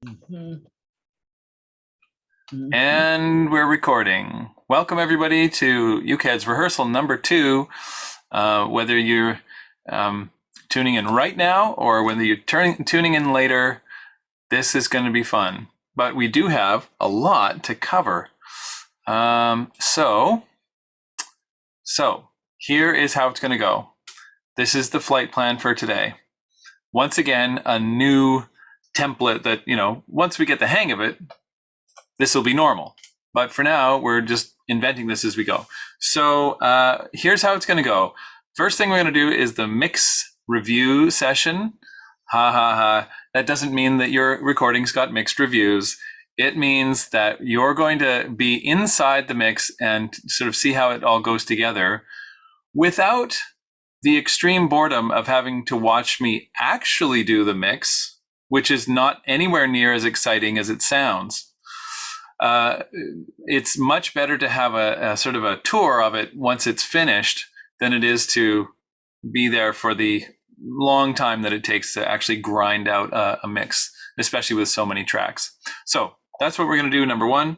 And we're recording. Welcome everybody to UCAD's rehearsal number 2. Whether you're tuning in right now or whether you're tuning in later, this is going to be fun. But we do have a lot to cover. So here is how it's going to go. This is the flight plan for today. Once again, a new template that, once we get the hang of it, this will be normal. But for now, we're just inventing this as we go. So here's how it's going to go. First thing we're going to do is the mix review session. Ha ha ha. That doesn't mean that your recording's got mixed reviews. It means that you're going to be inside the mix and sort of see how it all goes together without the extreme boredom of having to watch me actually do the mix, which is not anywhere near as exciting as it sounds. It's much better to have a sort of a tour of it once it's finished than it is to be there for the long time that it takes to actually grind out a mix, especially with so many tracks. So that's what we're going to do, number 1.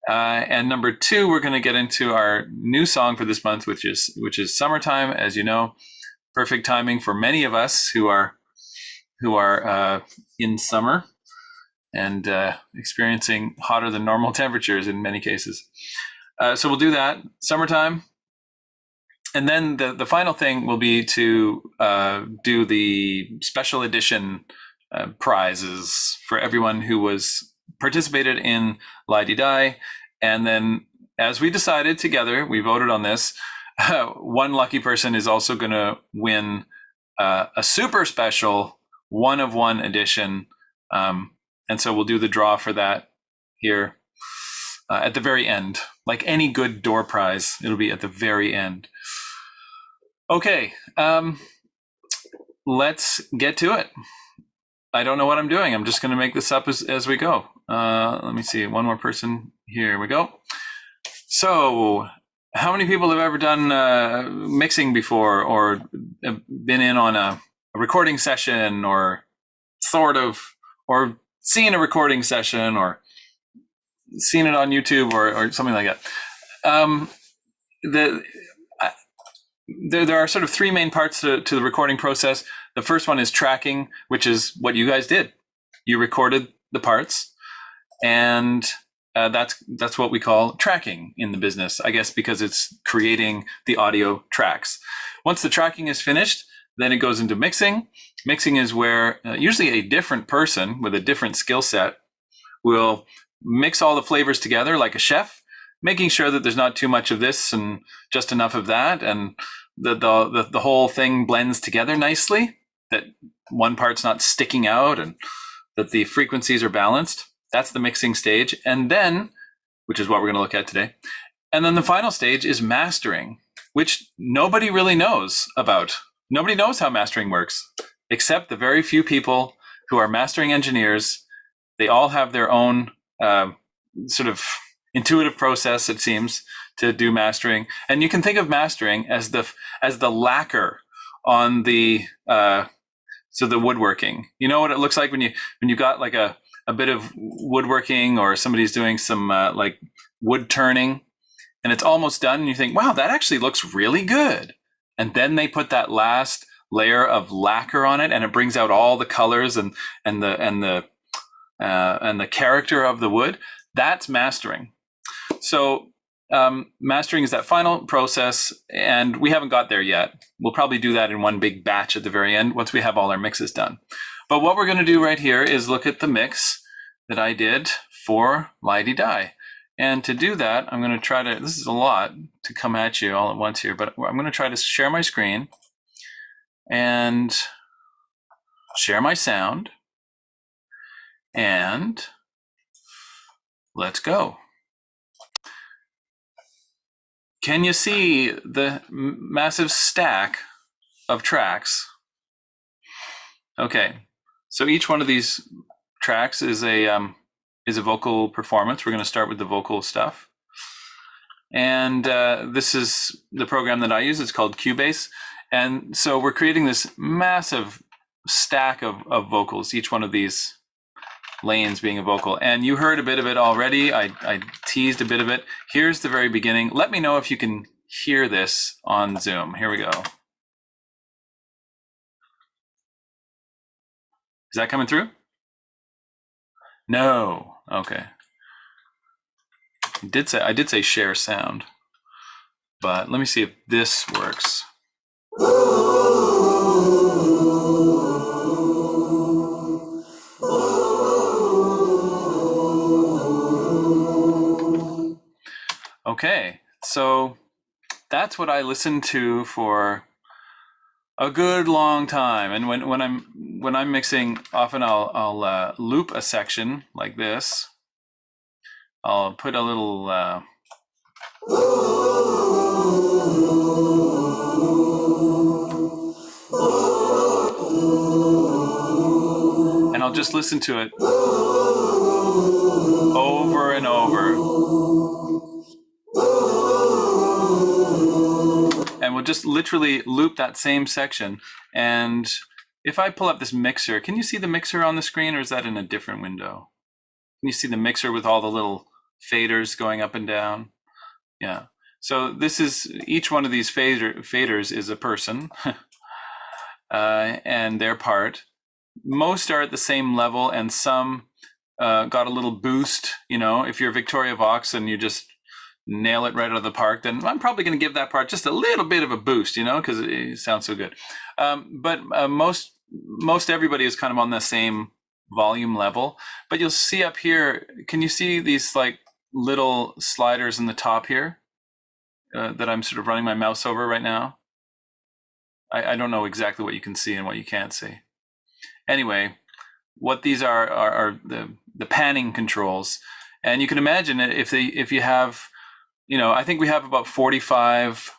And number 2, we're going to get into our new song for this month, which is Summertime, as you know. Perfect timing for many of us who are in summer and experiencing hotter than normal temperatures in many cases. So we'll do that, Summertime. And then the final thing will be to do the special edition prizes for everyone who was participated in Lie-Dee-Die. And then, as we decided together, we voted on this, one lucky person is also going to win a super special 1-of-1 edition. And so we'll do the draw for that here at the very end. Like any good door prize, it'll be at the very end. Okay, let's get to it. I don't know what I'm doing. I'm just going to make this up as we go. Let me see, one more person. Here we go. So how many people have ever done mixing before, or been in on a recording session, or sort of, or seen a recording session, or seen it on YouTube, or something like that? There are sort of 3 main parts to the recording process. The first one is tracking, which is what you guys did. You recorded the parts, and that's what we call tracking in the business, I guess, because it's creating the audio tracks. Once the tracking is finished, then it goes into mixing. Mixing is where usually a different person with a different skill set will mix all the flavors together like a chef, making sure that there's not too much of this and just enough of that, and the whole thing blends together nicely, that one part's not sticking out and that the frequencies are balanced. That's the mixing stage. And then, which is what we're going to look at today. And then the final stage is mastering, which nobody really knows about. Nobody knows how mastering works, except the very few people who are mastering engineers. They all have their own sort of intuitive process, it seems, to do mastering. And you can think of mastering as the lacquer on the the woodworking. You know what it looks like when you got like a bit of woodworking, or somebody's doing some like wood turning, and it's almost done, and you think, wow, that actually looks really good. And then they put that last layer of lacquer on it, and it brings out all the colors and the character of the wood. That's mastering. So mastering is that final process, and we haven't got there yet. We'll probably do that in one big batch at the very end once we have all our mixes done. But what we're going to do right here is look at the mix that I did for Lie-Dee-Die. And to do that, I'm going to try to, this is a lot to come at you all at once here, but I'm going to try to share my screen and share my sound, and let's go. Can you see the massive stack of tracks? Okay, so each one of these tracks is a vocal performance. We're going to start with the vocal stuff. And this is the program that I use. It's called Cubase. And so we're creating this massive stack of vocals. Each one of these lanes being a vocal. And you heard a bit of it already. I teased a bit of it. Here's the very beginning. Let me know if you can hear this on Zoom. Here we go. Is that coming through? No. Okay. I did say share sound, but let me see if this works. Okay, so that's what I listen to for a good long time. And when I'm mixing, often I'll loop a section like this. I'll put a little and I'll just listen to it over and over. And we'll just literally loop that same section. And if I pull up this mixer, can you see the mixer on the screen, or is that in a different window? Can you see the mixer with all the little faders going up and down? Yeah. So this is, each one of these faders is a person and their part. Most are at the same level, and some got a little boost. You know, if you're Victoria Vox and you just nail it right out of the park, then I'm probably going to give that part just a little bit of a boost, you know, because it sounds so good. But most everybody is kind of on the same volume level. But you'll see up here, can you see these like little sliders in the top here that I'm sort of running my mouse over right now? I don't know exactly what you can see and what you can't see. Anyway, what these are the panning controls. And you can imagine if you have, you know, I think we have about 45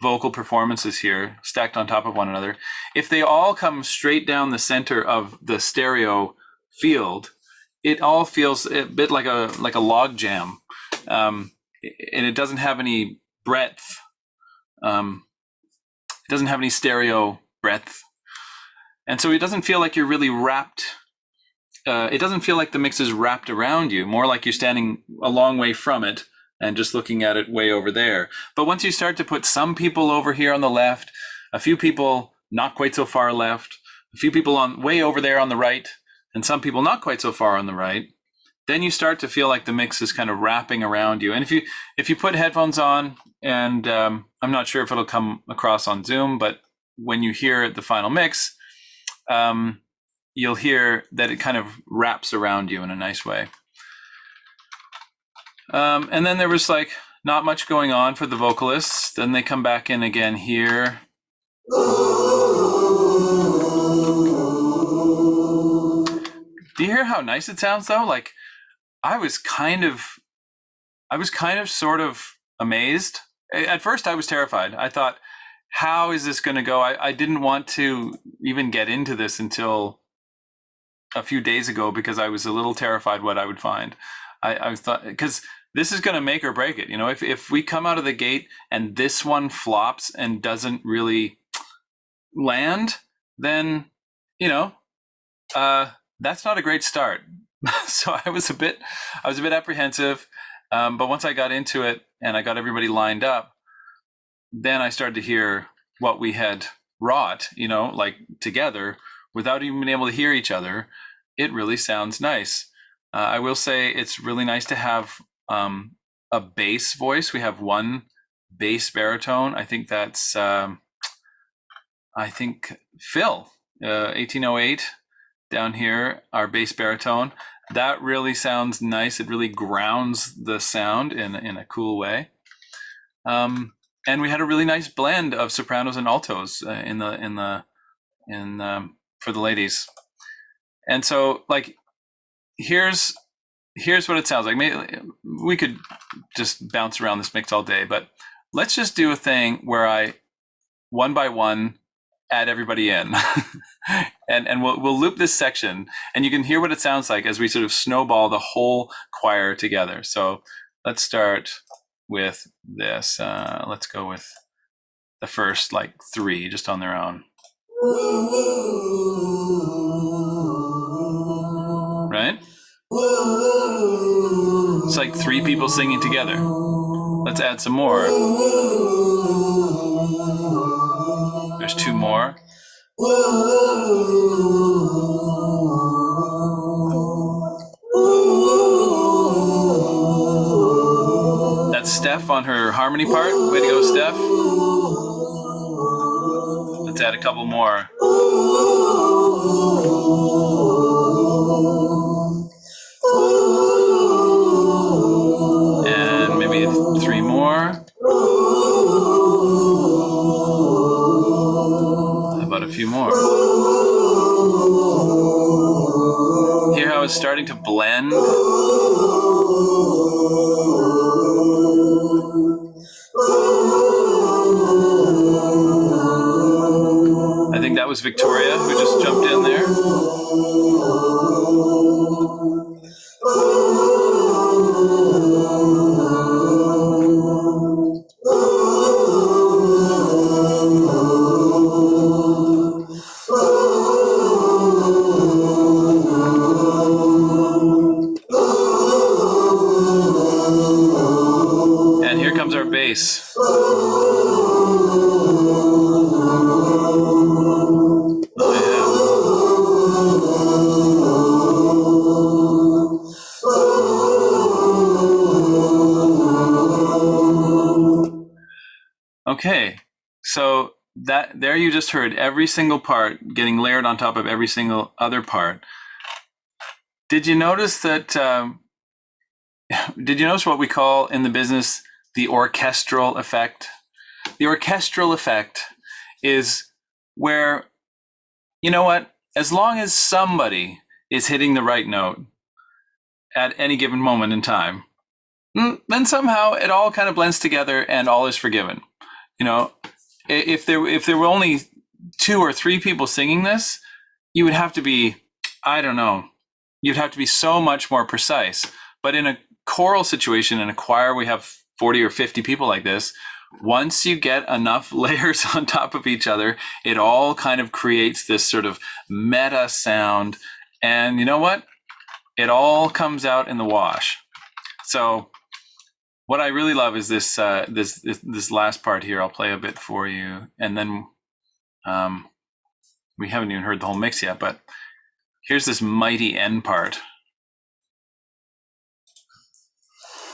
vocal performances here stacked on top of one another. If they all come straight down the center of the stereo field, it all feels a bit like a log jam, and it doesn't have any breadth. It doesn't have any stereo breadth, and so it doesn't feel like you're really wrapped. It doesn't feel like the mix is wrapped around you. More like you're standing a long way from it and just looking at it way over there. But once you start to put some people over here on the left, a few people not quite so far left, a few people on way over there on the right, and some people not quite so far on the right, then you start to feel like the mix is kind of wrapping around you. And if you put headphones on, and I'm not sure if it'll come across on Zoom, but when you hear the final mix, you'll hear that it kind of wraps around you in a nice way. And then there was like not much going on for the vocalists. Then they come back in again here. Do you hear how nice it sounds though? Like I was kind of sort of amazed. At first I was terrified. I thought, how is this going to go? I didn't want to even get into this until a few days ago because I was a little terrified what I would find. I thought, because this is going to make or break it. You know, if we come out of the gate and this one flops and doesn't really land, then, you know, that's not a great start. So I was a bit apprehensive. But once I got into it and I got everybody lined up, then I started to hear what we had wrought, you know, like together without even being able to hear each other. It really sounds nice. I will say it's really nice to have a bass voice. We have one bass baritone. I think that's, I think Phil, 1808 down here, our bass baritone. That really sounds nice. It really grounds the sound in a cool way. And we had a really nice blend of sopranos and altos for the ladies. And so, like, here's what it sounds like. Maybe we could just bounce around this mix all day, but let's just do a thing where I, one by one, add everybody in, and we'll loop this section, and you can hear what it sounds like as we sort of snowball the whole choir together. So let's start with this. Let's go with the first like three just on their own. Right? It's like 3 people singing together. Let's add some more. There's 2 more. That's Steph on her harmony part. Way to go, Steph. Let's add a couple more. And maybe 3 more. How about a few more? Hear how it's starting to blend? I think that was Victoria who just jumped in there. And here comes our bass. Okay, so there you just heard every single part getting layered on top of every single other part. Did you notice that? Did you notice what we call in the business the orchestral effect? The orchestral effect is where, you know what? As long as somebody is hitting the right note at any given moment in time, then somehow it all kind of blends together and all is forgiven. You know, if there were only 2 or 3 people singing this, you would have to be, I don't know, you'd have to be so much more precise. But in a choral situation, in a choir, we have 40 or 50 people like this. Once you get enough layers on top of each other, it all kind of creates this sort of meta sound. And you know what? It all comes out in the wash. So what I really love is this this last part here. I'll play a bit for you, and then we haven't even heard the whole mix yet, but here's this mighty end part.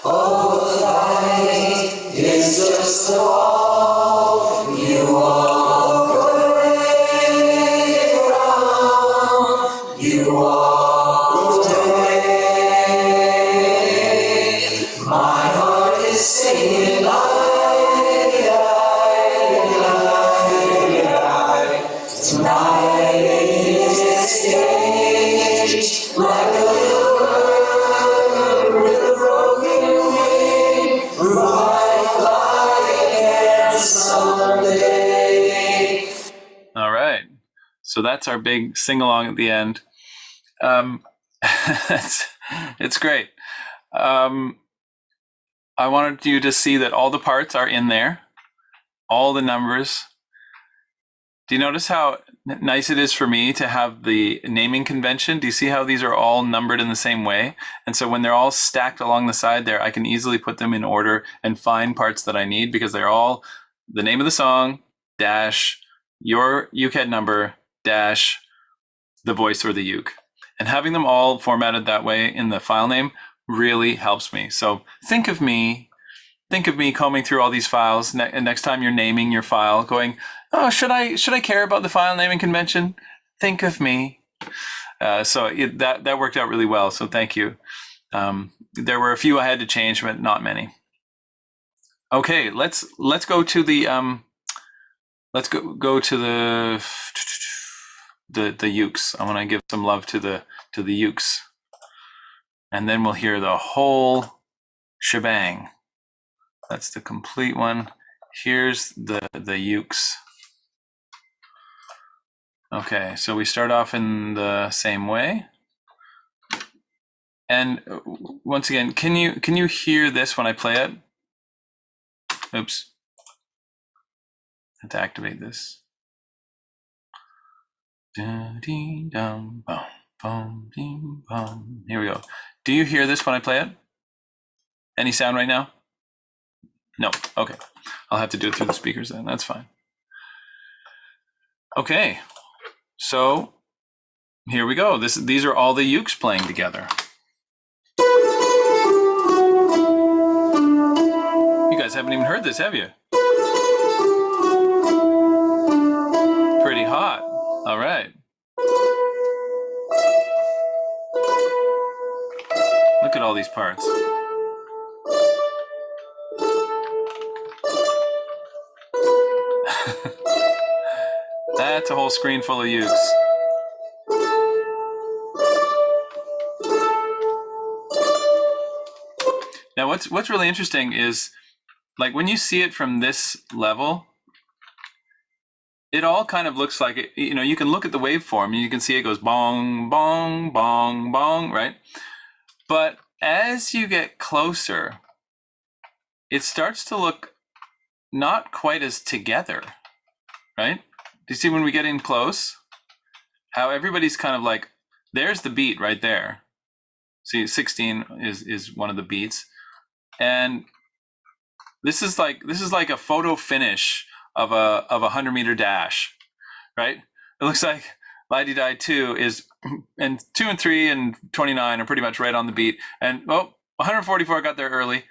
All light is just all you walk away from. You walk away. My heart is singing tonight is a stage like a little bird with a broken wing. Might fly again someday. All right, so that's our big sing along at the end. It's great. I wanted you to see that all the parts are in there, all the numbers. Do you notice how nice it is for me to have the naming convention? Do you see how these are all numbered in the same way? And so when they're all stacked along the side there, I can easily put them in order and find parts that I need because they're all the name of the song, dash, your UCAD number, dash, the voice or the uke. And having them all formatted that way in the file name really helps me. So think of me combing through all these files next time you're naming your file, going, oh, should I care about the file naming convention? Think of me. So that worked out really well. So thank you. There were a few I had to change, but not many. Okay, let's go to the the ukes. I want to give some love to the ukes, and then we'll hear the whole shebang. That's the complete one. Here's the ukes. Okay, so we start off in the same way. And once again, can you hear this when I play it? Oops. I have to activate this. Da-dee-dum-bum. Boom, bing, boom. Here we go. Do you hear this when I play it? Any sound right now? No. Okay. I'll have to do it through the speakers then. That's fine. Okay. So here we go. These are all the ukes playing together. You guys haven't even heard this, have you? Pretty hot. All right. Look at all these parts. That's a whole screen full of ukes. Now, what's really interesting is, like, when you see it from this level, it all kind of looks like it. You know, you can look at the waveform and you can see it goes bong, bong, bong, bong, right? But as you get closer, it starts to look not quite as together, right? Do you see when we get in close, how everybody's kind of like, there's the beat right there. See, 16 is one of the beats. And this is like a photo finish of a 100-meter dash, right? It looks like La-Di-Da 2 is, and 2 and 3 and 29 are pretty much right on the beat. And 144 got there early,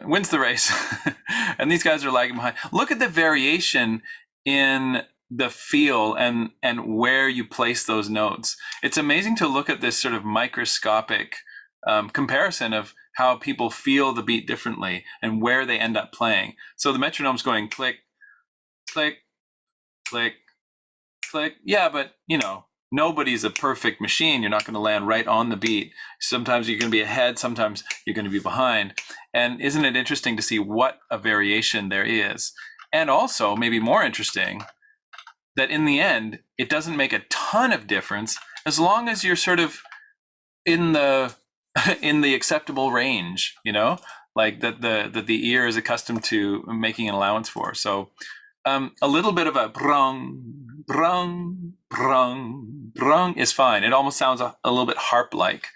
wins the race, and these guys are lagging behind. Look at the variation in the feel and where you place those notes. It's amazing to look at this sort of microscopic comparison of how people feel the beat differently and where they end up playing. So the metronome's going click, click, click, click. Yeah, but you know, nobody's a perfect machine. You're not going to land right on the beat. Sometimes you're going to be ahead, sometimes you're going to be behind. And isn't it interesting to see what a variation there is? And also, maybe more interesting, that in the end, it doesn't make a ton of difference as long as you're sort of in the acceptable range, you know, like that the ear is accustomed to making an allowance for. So a little bit of a brung, brung, brung, brung is fine. It almost sounds a little bit harp-like.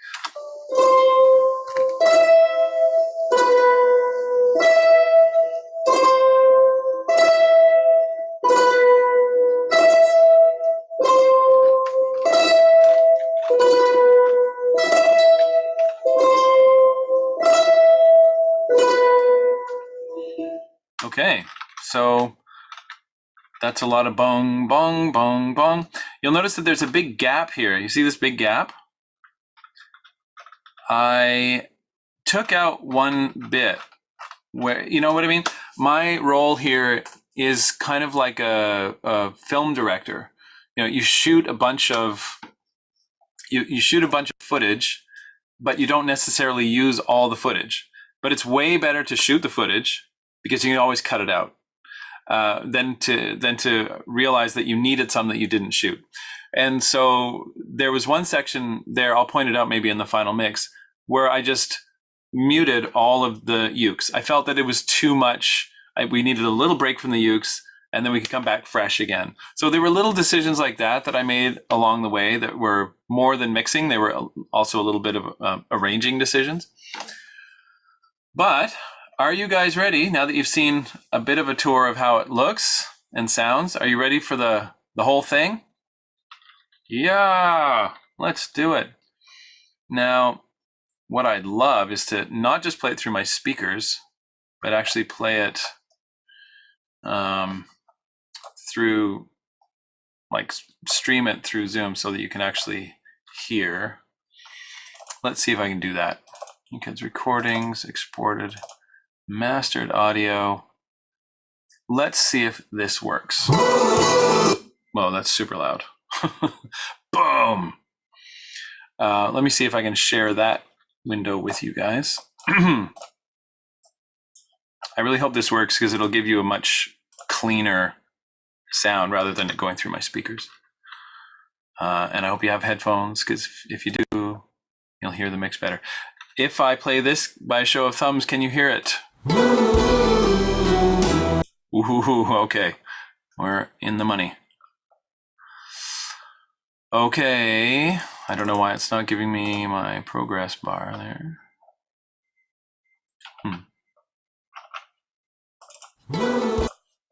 Okay, so that's a lot of bong, bong, bong, bong. You'll notice that there's a big gap here. You see this big gap? I took out one bit where, you know what I mean? My role here is kind of like a film director. You know, you shoot a bunch of footage, but you don't necessarily use all the footage. But it's way better to shoot the footage because you can always cut it out than to realize that you needed some that you didn't shoot. And so there was one section there, I'll point it out maybe in the final mix, where I just muted all of the ukes. I felt that it was too much. We needed a little break from the ukes, and then we could come back fresh again. So there were little decisions like that I made along the way that were more than mixing. They were also a little bit of arranging decisions. But are you guys ready, now that you've seen a bit of a tour of how it looks and sounds? Are you ready for the whole thing? Yeah, let's do it. Now, what I'd love is to not just play it through my speakers, but actually play it through, like, stream it through Zoom so that you can actually hear. Let's see if I can do that. Because recordings, exported, mastered audio. Let's see if this works. Whoa, that's super loud. Boom. Let me see if I can share that window with you guys. I really hope this works because it'll give you a much cleaner sound rather than it going through my speakers. And I hope you have headphones, because if you do, you'll hear the mix better. If I play this by a show of thumbs, can you hear it? Ooh, okay. We're in the money. Okay. I don't know why it's not giving me my progress bar there.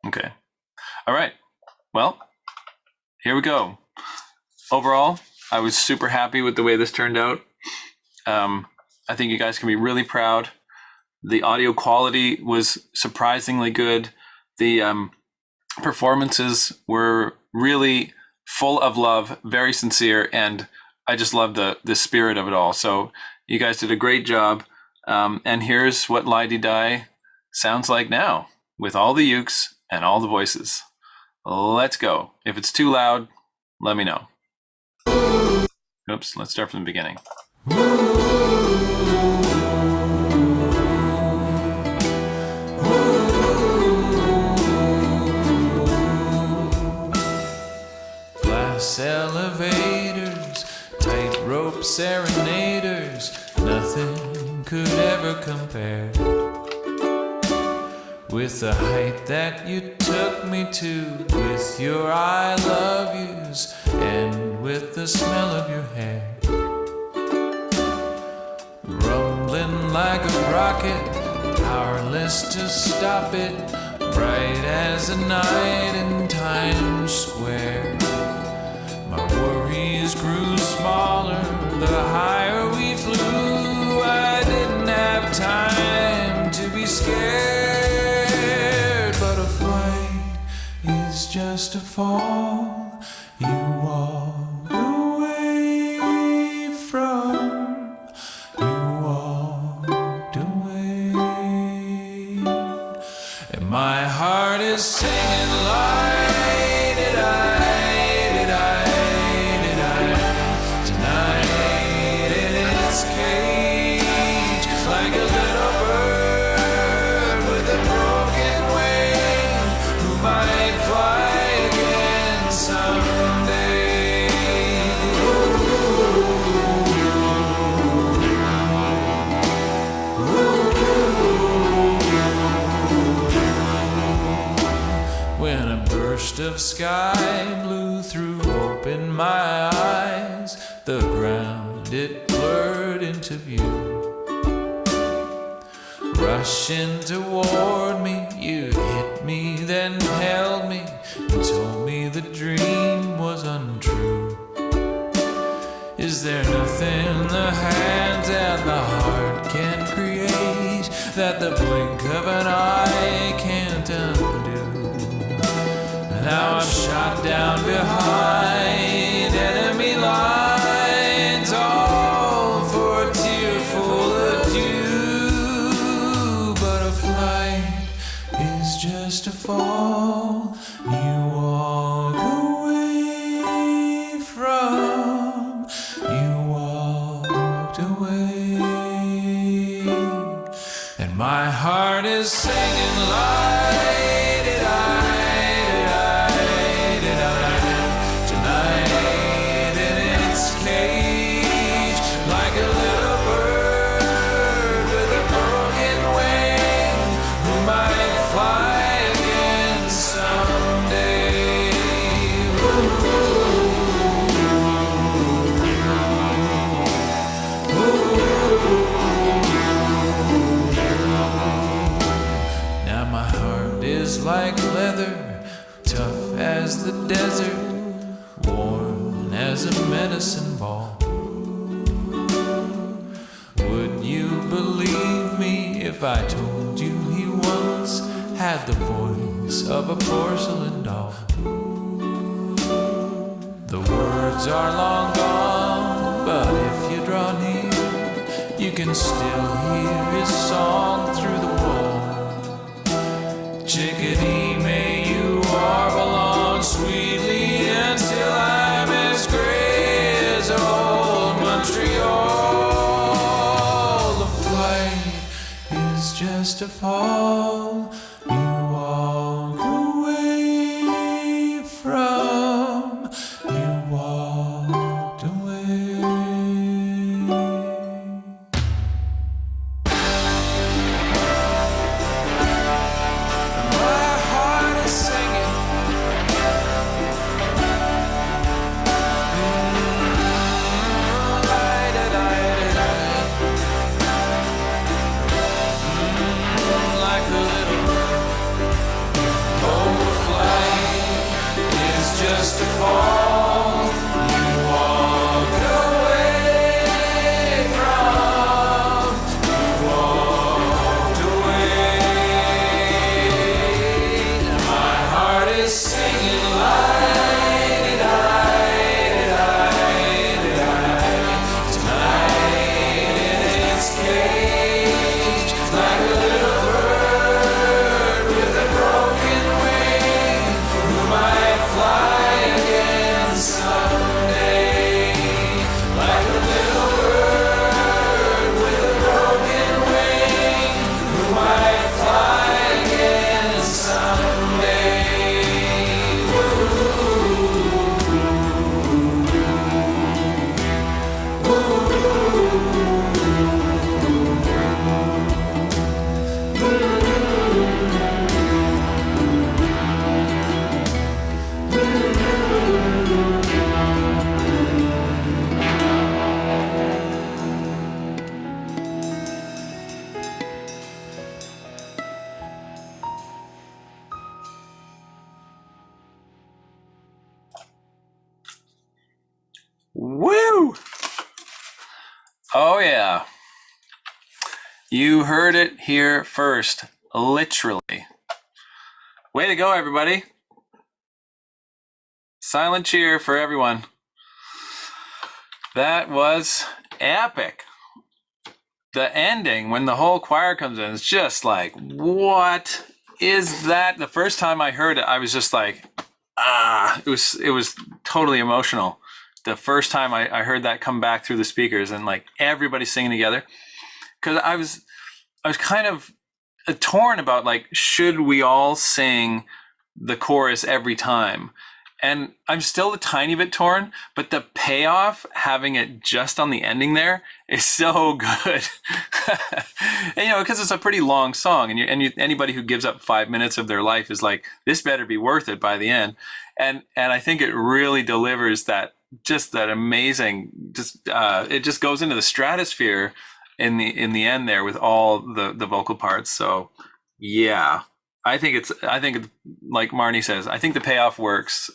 Okay. All right. Well, here we go. Overall, I was super happy with the way this turned out. I think you guys can be really proud. The audio quality was surprisingly good. The performances were really full of love, very sincere, and I just love the spirit of it all. So you guys did a great job. And here's what Lady Di sounds like now, with all the ukes and all the voices. Let's go. If it's too loud, let me know. Oops, let's start from the beginning. Glass elevators, tightrope serenaders, nothing could ever compare with the height that you took me to, with your I love yous, and with the smell of your hair. Rumbling like a rocket, powerless to stop it, bright as a night in Times Square. My worries grew smaller the higher we flew. I didn't have time to be scared, but a flight is just a fall you walk away from. You walked away, and my heart is singing like did I tonight in its cage, like a little bird with a broken wing who might fly again someday. When a burst of sky blew through, opened my eyes, the ground it blurred into view. Rushing toward me, you hit me, then held me, and told me the dream was untrue. Is there nothing the hands and the heart can create that the blink of an eye can't undo? Now I'm shot down behind enemy lines, all for a tearful adieu. But a flight is just a fall you walk away from. You walked away, and my heart is singing like did I tonight in its cage, like a little bird with a broken wing who might fly again someday. Now my heart is like leather, tough as the desert, worn as a medicine ball. Would you believe me if I told you he once had the voice of a porcelain doll? The words are long gone, but if you draw near, you can still hear his song through the wall. Chickadee, may you warble on sweetly until I'm as gray as old Montreal. The flight is just a fall you walk away from. You walked away. My heart is singing. Oh, yeah. You heard it here first, literally. Way to go, everybody. Silent cheer for everyone. That was epic. The ending, when the whole choir comes in, it's just like, what is that? The first time I heard it, I was just like, it was totally emotional. The first time I heard that come back through the speakers and like everybody singing together. Because I was kind of torn about like, should we all sing the chorus every time? And I'm still a tiny bit torn, but the payoff, having it just on the ending there, is so good. And, because it's a pretty long song, and anybody who gives up 5 minutes of their life is like, this better be worth it by the end. And I think it really delivers that amazing, it just goes into the stratosphere in the end there with all the vocal parts. So yeah, I think like Marnie says, I think the payoff works.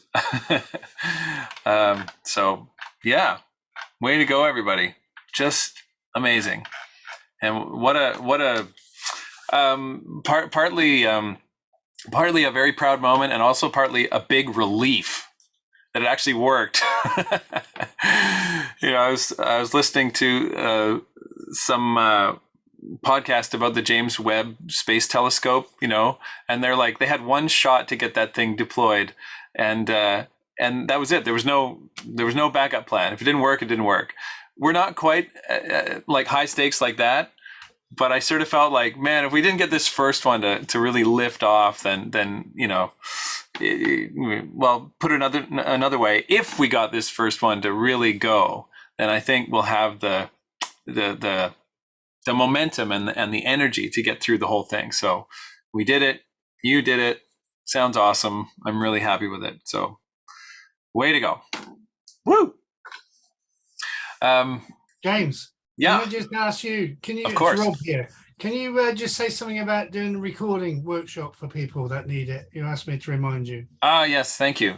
So yeah, way to go, everybody. Just amazing. And what a partly a very proud moment, and also partly a big relief that it actually worked. I was listening to some podcast about the James Webb Space Telescope, and they're like, they had one shot to get that thing deployed, and that was it. There was no backup plan. If it didn't work, it didn't work. We're not quite like high stakes like that, but I sort of felt like, man, if we didn't get this first one to really lift off, then well, put it another way, if we got this first one to really go, then I think we'll have the momentum and the energy to get through the whole thing. So we did it. You did it. Sounds awesome. I'm really happy with it. So way to go. Woo. James, yeah. can I just ask you, Of course. It's Rob here. Can you just say something about doing a recording workshop for people that need it? You asked me to remind you. Yes, thank you.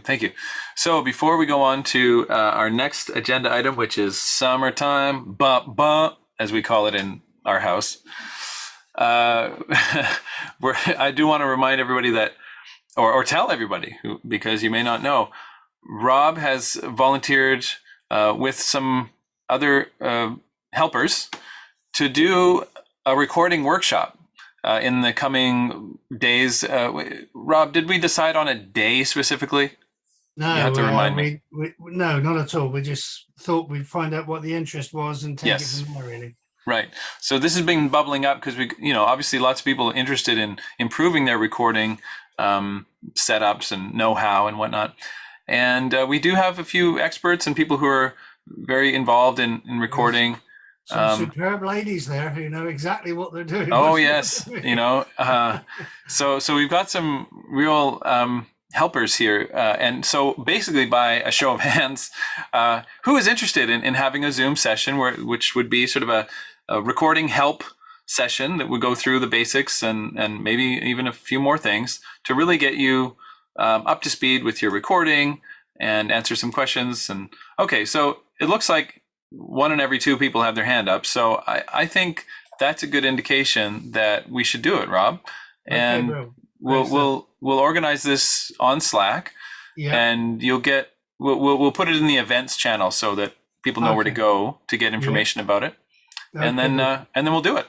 So before we go on to our next agenda item, which is summertime, as we call it in our house, I do want to remind everybody that, or tell everybody, because you may not know, Rob has volunteered with some other helpers to do a recording workshop in the coming days. Rob, did we decide on a day specifically? No, you have to remind me. No, not at all. We just thought we'd find out what the interest was and take it from there, really. Right. So this has been bubbling up because obviously lots of people are interested in improving their recording setups and know-how and whatnot. And we do have a few experts and people who are very involved in recording. Some superb ladies there who know exactly what they're doing. Oh, yes. So we've got some real helpers here. And so basically, by a show of hands, who is interested in having a Zoom session which would be sort of a recording help session that would go through the basics and maybe even a few more things to really get you up to speed with your recording and answer some questions. And okay, so it looks like 1 in every 2 people have their hand up. So I think that's a good indication that we should do it, Rob. And okay, we'll organize this on Slack, and we'll put it in the events channel so that people know where to go to get information about it. And then we'll do it.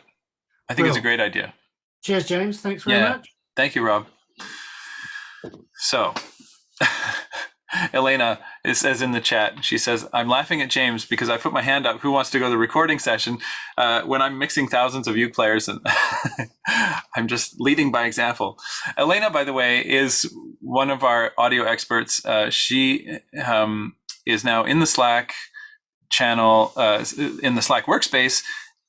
I think it's a great idea. Cheers, James. Thanks very much. Thank you, Rob. So Elena says in the chat, she says, I'm laughing at James because I put my hand up, who wants to go to the recording session, when I'm mixing thousands of uke players, and I'm just leading by example. Elena, by the way, is one of our audio experts. She is now in the Slack channel, in the Slack workspace,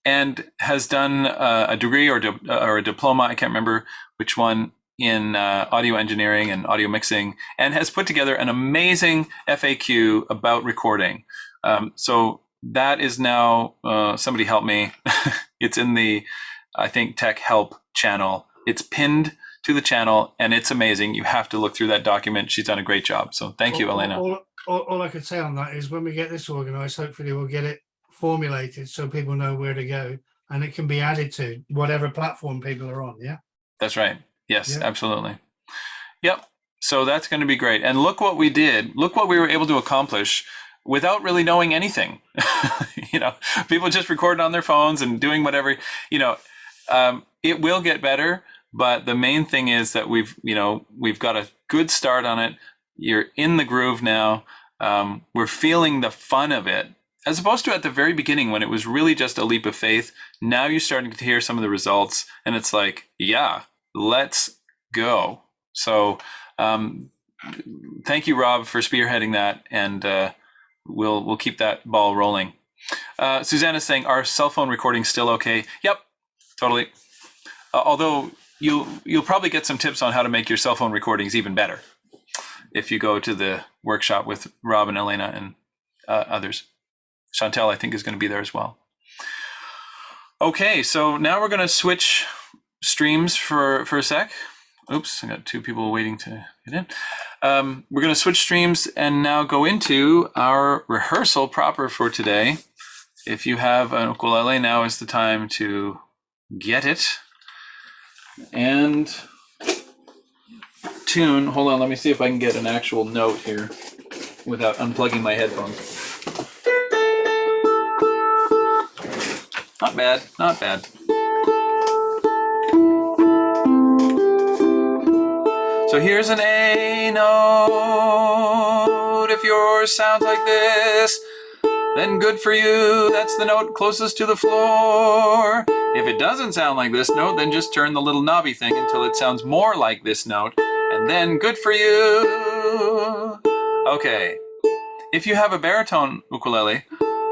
and has done a degree or a diploma, I can't remember which one, in audio engineering and audio mixing, and has put together an amazing FAQ about recording. So that is now, somebody help me. It's in the, I think, Tech Help channel. It's pinned to the channel, and it's amazing. You have to look through that document. She's done a great job. So thank you, Elena. All I could say on that is when we get this organized, hopefully we'll get it formulated so people know where to go, and it can be added to whatever platform people are on. Yeah. That's right. Yes, Yeah. absolutely. Yep. So that's going to be great. And look what we did. Look what we were able to accomplish without really knowing anything. People just recording on their phones and doing whatever, it will get better. But the main thing is that we've got a good start on it. You're in the groove now. We're feeling the fun of it, as opposed to at the very beginning when it was really just a leap of faith. Now you're starting to hear some of the results, and it's like, yeah, let's go. So thank you, Rob, for spearheading that, and we'll keep that ball rolling. Susanna's saying, are cell phone recordings still okay? Yep, totally. Although you'll probably get some tips on how to make your cell phone recordings even better if you go to the workshop with Rob and Elena and others. Chantel, I think, is going to be there as well. Okay, so now we're going to switch streams for a sec. Oops, I got two people waiting to get in. We're going to switch streams and now go into our rehearsal proper for today. If you have an ukulele, now is the time to get it. And tune, hold on, let me see if I can get an actual note here without unplugging my headphones. Not bad, not bad. So here's an A note. If yours sounds like this, then good for you. That's the note closest to the floor. If it doesn't sound like this note, then just turn the little knobby thing until it sounds more like this note, and then good for you. Okay. If you have a baritone ukulele,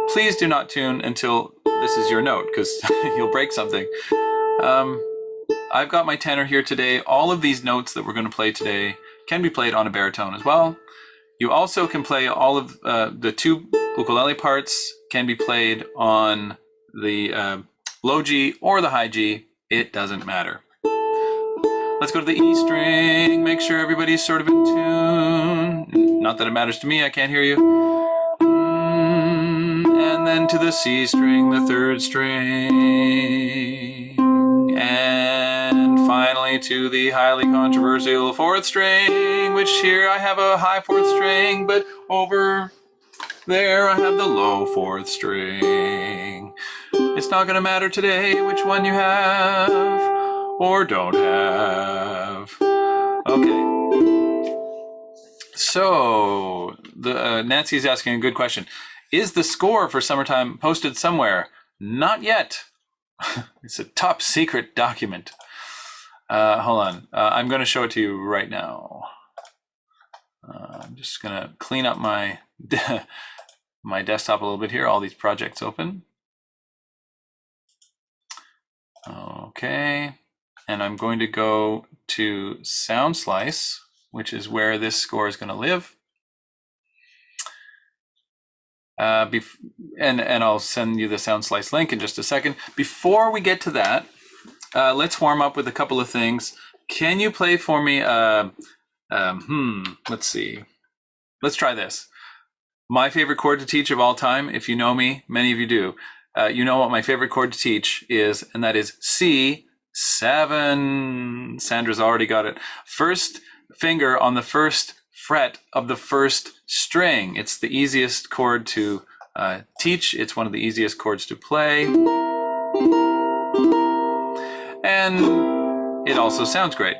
please do not tune until this is your note, because you'll break something. I've got my tenor here today. All of these notes that we're going to play today can be played on a baritone as well. You also can play all of the two ukulele parts can be played on the low G or the high G. It doesn't matter. Let's go to the E string. Make sure everybody's sort of in tune. Not that it matters to me. I can't hear you. And then to the C string, the third string. And finally to the highly controversial fourth string, which here I have a high fourth string, but over there I have the low fourth string. It's not going to matter today which one you have or don't have. Okay. So Nancy's asking a good question. Is the score for Summertime posted somewhere? Not yet. It's a top secret document. Hold on. I'm going to show it to you right now. I'm just going to clean up my my desktop a little bit here. All these projects open. Okay. And I'm going to go to Sound Slice, which is where this score is going to live. And I'll send you the Sound Slice link in just a second. Before we get to that, let's warm up with a couple of things. Can you play for me? Let's see. Let's try this. My favorite chord to teach of all time, if you know me, many of you do. You know what my favorite chord to teach is, and that is C7. Sandra's already got it. First finger on the first fret of the first string. It's the easiest chord to teach. It's one of the easiest chords to play. And it also sounds great.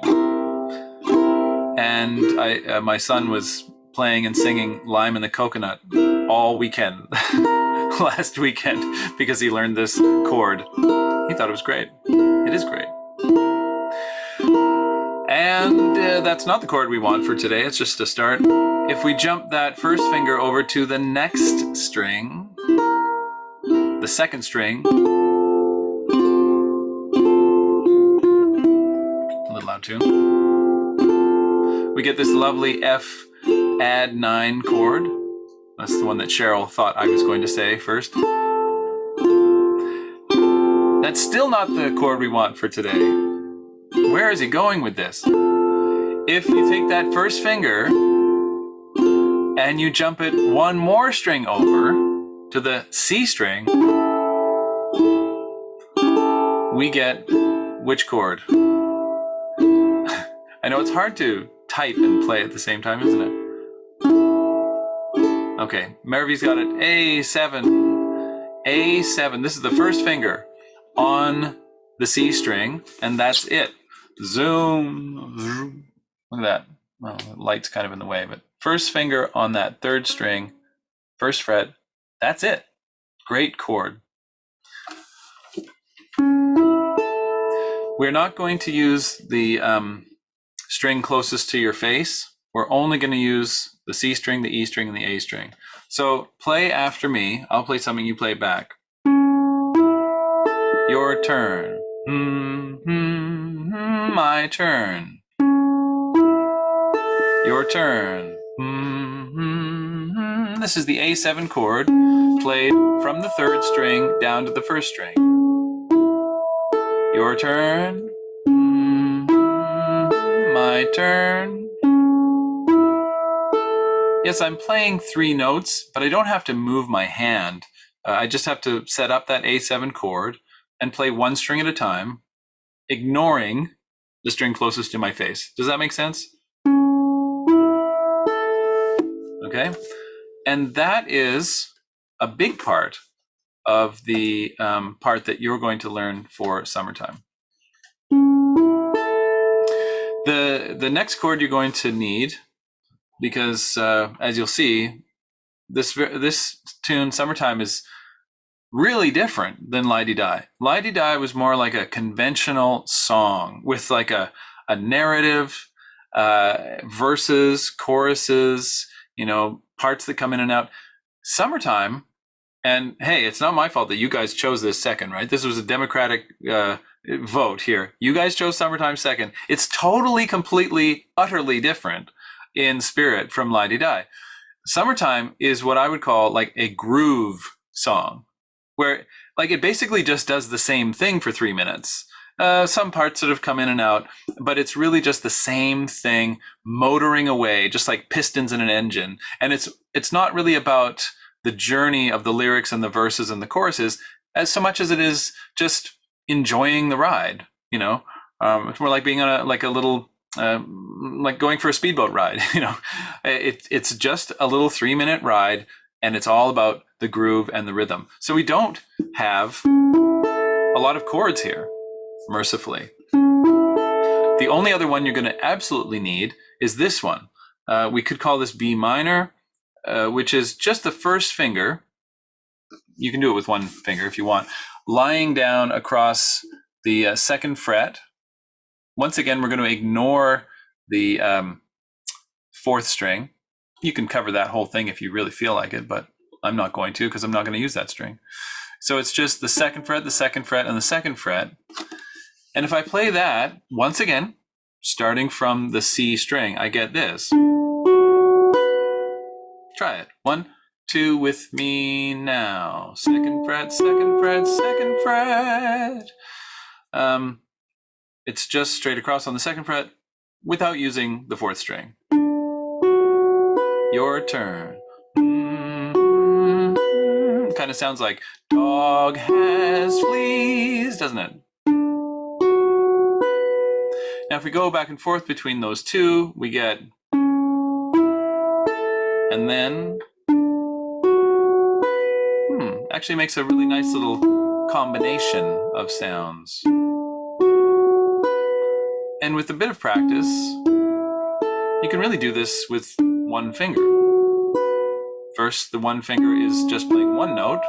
And my son was playing and singing Lime in the Coconut all weekend, last weekend, because he learned this chord. He thought it was great. It is great. And that's not the chord we want for today. It's just a start. If we jump that first finger over to the next string, the second string, a little out tune, we get this lovely F add 9 chord. That's the one that Cheryl thought I was going to say first. That's still not the chord we want for today. Where is he going with this? If you take that first finger and you jump it one more string over, to the C string, we get which chord? I know it's hard to type and play at the same time, isn't it? Okay, Mervy's got it. A7. A7. This is the first finger on the C string, and that's it. Zoom. Zoom. Look at that. Well, the light's kind of in the way, but first finger on that third string, first fret, that's it. Great chord. We're not going to use the string closest to your face. We're only going to use the C string, the E string, and the A string. So play after me. I'll play something, you play back. Your turn. My turn. Your turn. This is the A7 chord played from the third string down to the first string. Your turn. My turn. Yes, I'm playing 3 notes, but I don't have to move my hand. I just have to set up that A7 chord and play 1 string at a time, ignoring the string closest to my face. Does that make sense? Okay. And that is a big part of the part that you're going to learn for summertime. The next chord you're going to need, because as you'll see, this tune, Summertime, is really different than Lie-Dee-Di. Lie-Dee-Di was more like a conventional song with like a narrative, verses, choruses, parts that come in and out. Summertime, and hey, it's not my fault that you guys chose this second, right? This was a democratic vote here. You guys chose Summertime second. It's totally, completely, utterly different in spirit from Lie-Dee-Di. Summertime is what I would call like a groove song, where like it basically just does the same thing for 3 minutes. Some parts sort of come in and out, but it's really just the same thing motoring away, just like pistons in an engine. And it's not really about the journey of the lyrics and the verses and the choruses as so much as it is just enjoying the ride. It's more like being on a little like going for a speedboat ride. It's just a little 3-minute ride, and it's all about the groove and the rhythm. So we don't have a lot of chords here, mercifully. The only other one you're going to absolutely need is this one. We could call this B minor, which is just the first finger. You can do it with 1 finger if you want, lying down across the second fret. Once again, we're going to ignore the 4th string. You can cover that whole thing if you really feel like it, but I'm not going to, because I'm not going to use that string. So it's just the 2nd fret, the 2nd fret, and the 2nd fret. And if I play that, once again, starting from the C string, I get this. Try it. 1, 2 with me now. 2nd fret, 2nd fret, 2nd fret. It's just straight across on the 2nd fret without using the 4th string. Your turn. Kind of sounds like dog has fleas, doesn't it? Now, if we go back and forth between those 2, we get, and then, actually makes a really nice little combination of sounds. And with a bit of practice, you can really do this with 1 finger. First, the 1 finger is just playing 1 note,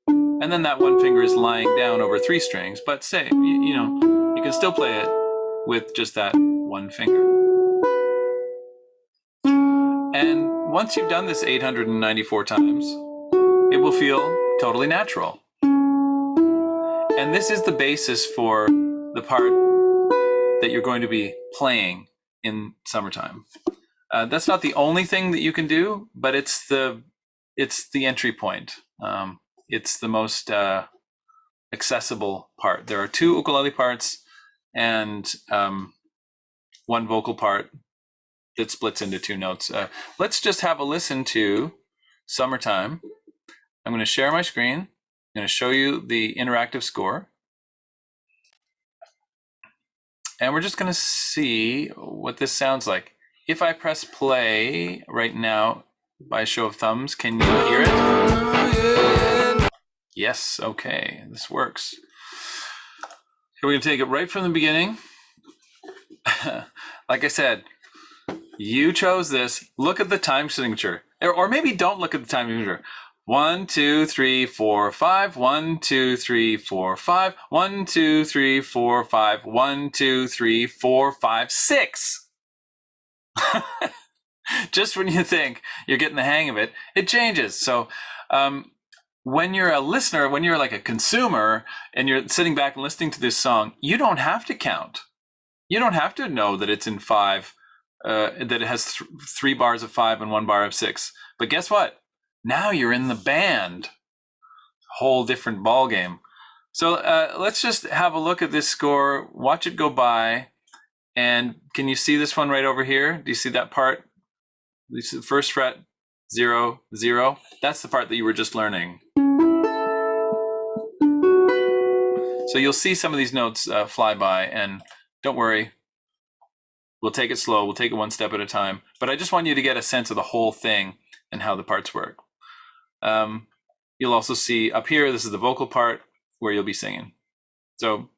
and then that 1 finger is lying down over 3 strings, but say, you can still play it with just that 1 finger. And once you've done this 894 times, it will feel totally natural. And this is the basis for the part that you're going to be playing in Summertime. That's not the only thing that you can do, but it's the entry point. It's the most accessible part. There are 2 ukulele parts and 1 vocal part that splits into 2 notes. Let's just have a listen to Summertime I'm going to share my screen. I'm going to show you the interactive score. And we're just going to see what this sounds like. If I press play right now by a show of thumbs, can you hear it? Yes, okay, this works. We're going to take it right from the beginning. Like I said, you chose this. Look at the time signature. Or maybe don't look at the time signature. 1, 2, 3, 4, 5. 1, 2, 3, 4, 5. 1, 2, 3, 4, 5. 1, 2, 3, 4, 5, 6. Just when you think you're getting the hang of it, it changes. So when you're a listener, when you're like a consumer and you're sitting back and listening to this song, you don't have to count. You don't have to know that it's in 5, that it has 3 bars of 5 and 1 bar of 6. But guess what? Now you're in the band. Whole different ball game. So let's just have a look at this score, watch it go by. And can you see this one right over here? Do you see that part? This is the first fret, 0, 0. That's the part that you were just learning. So you'll see some of these notes fly by, and don't worry, we'll take it slow. We'll take it one step at a time. But I just want you to get a sense of the whole thing and how the parts work. You'll also see up here, this is the vocal part where you'll be singing. So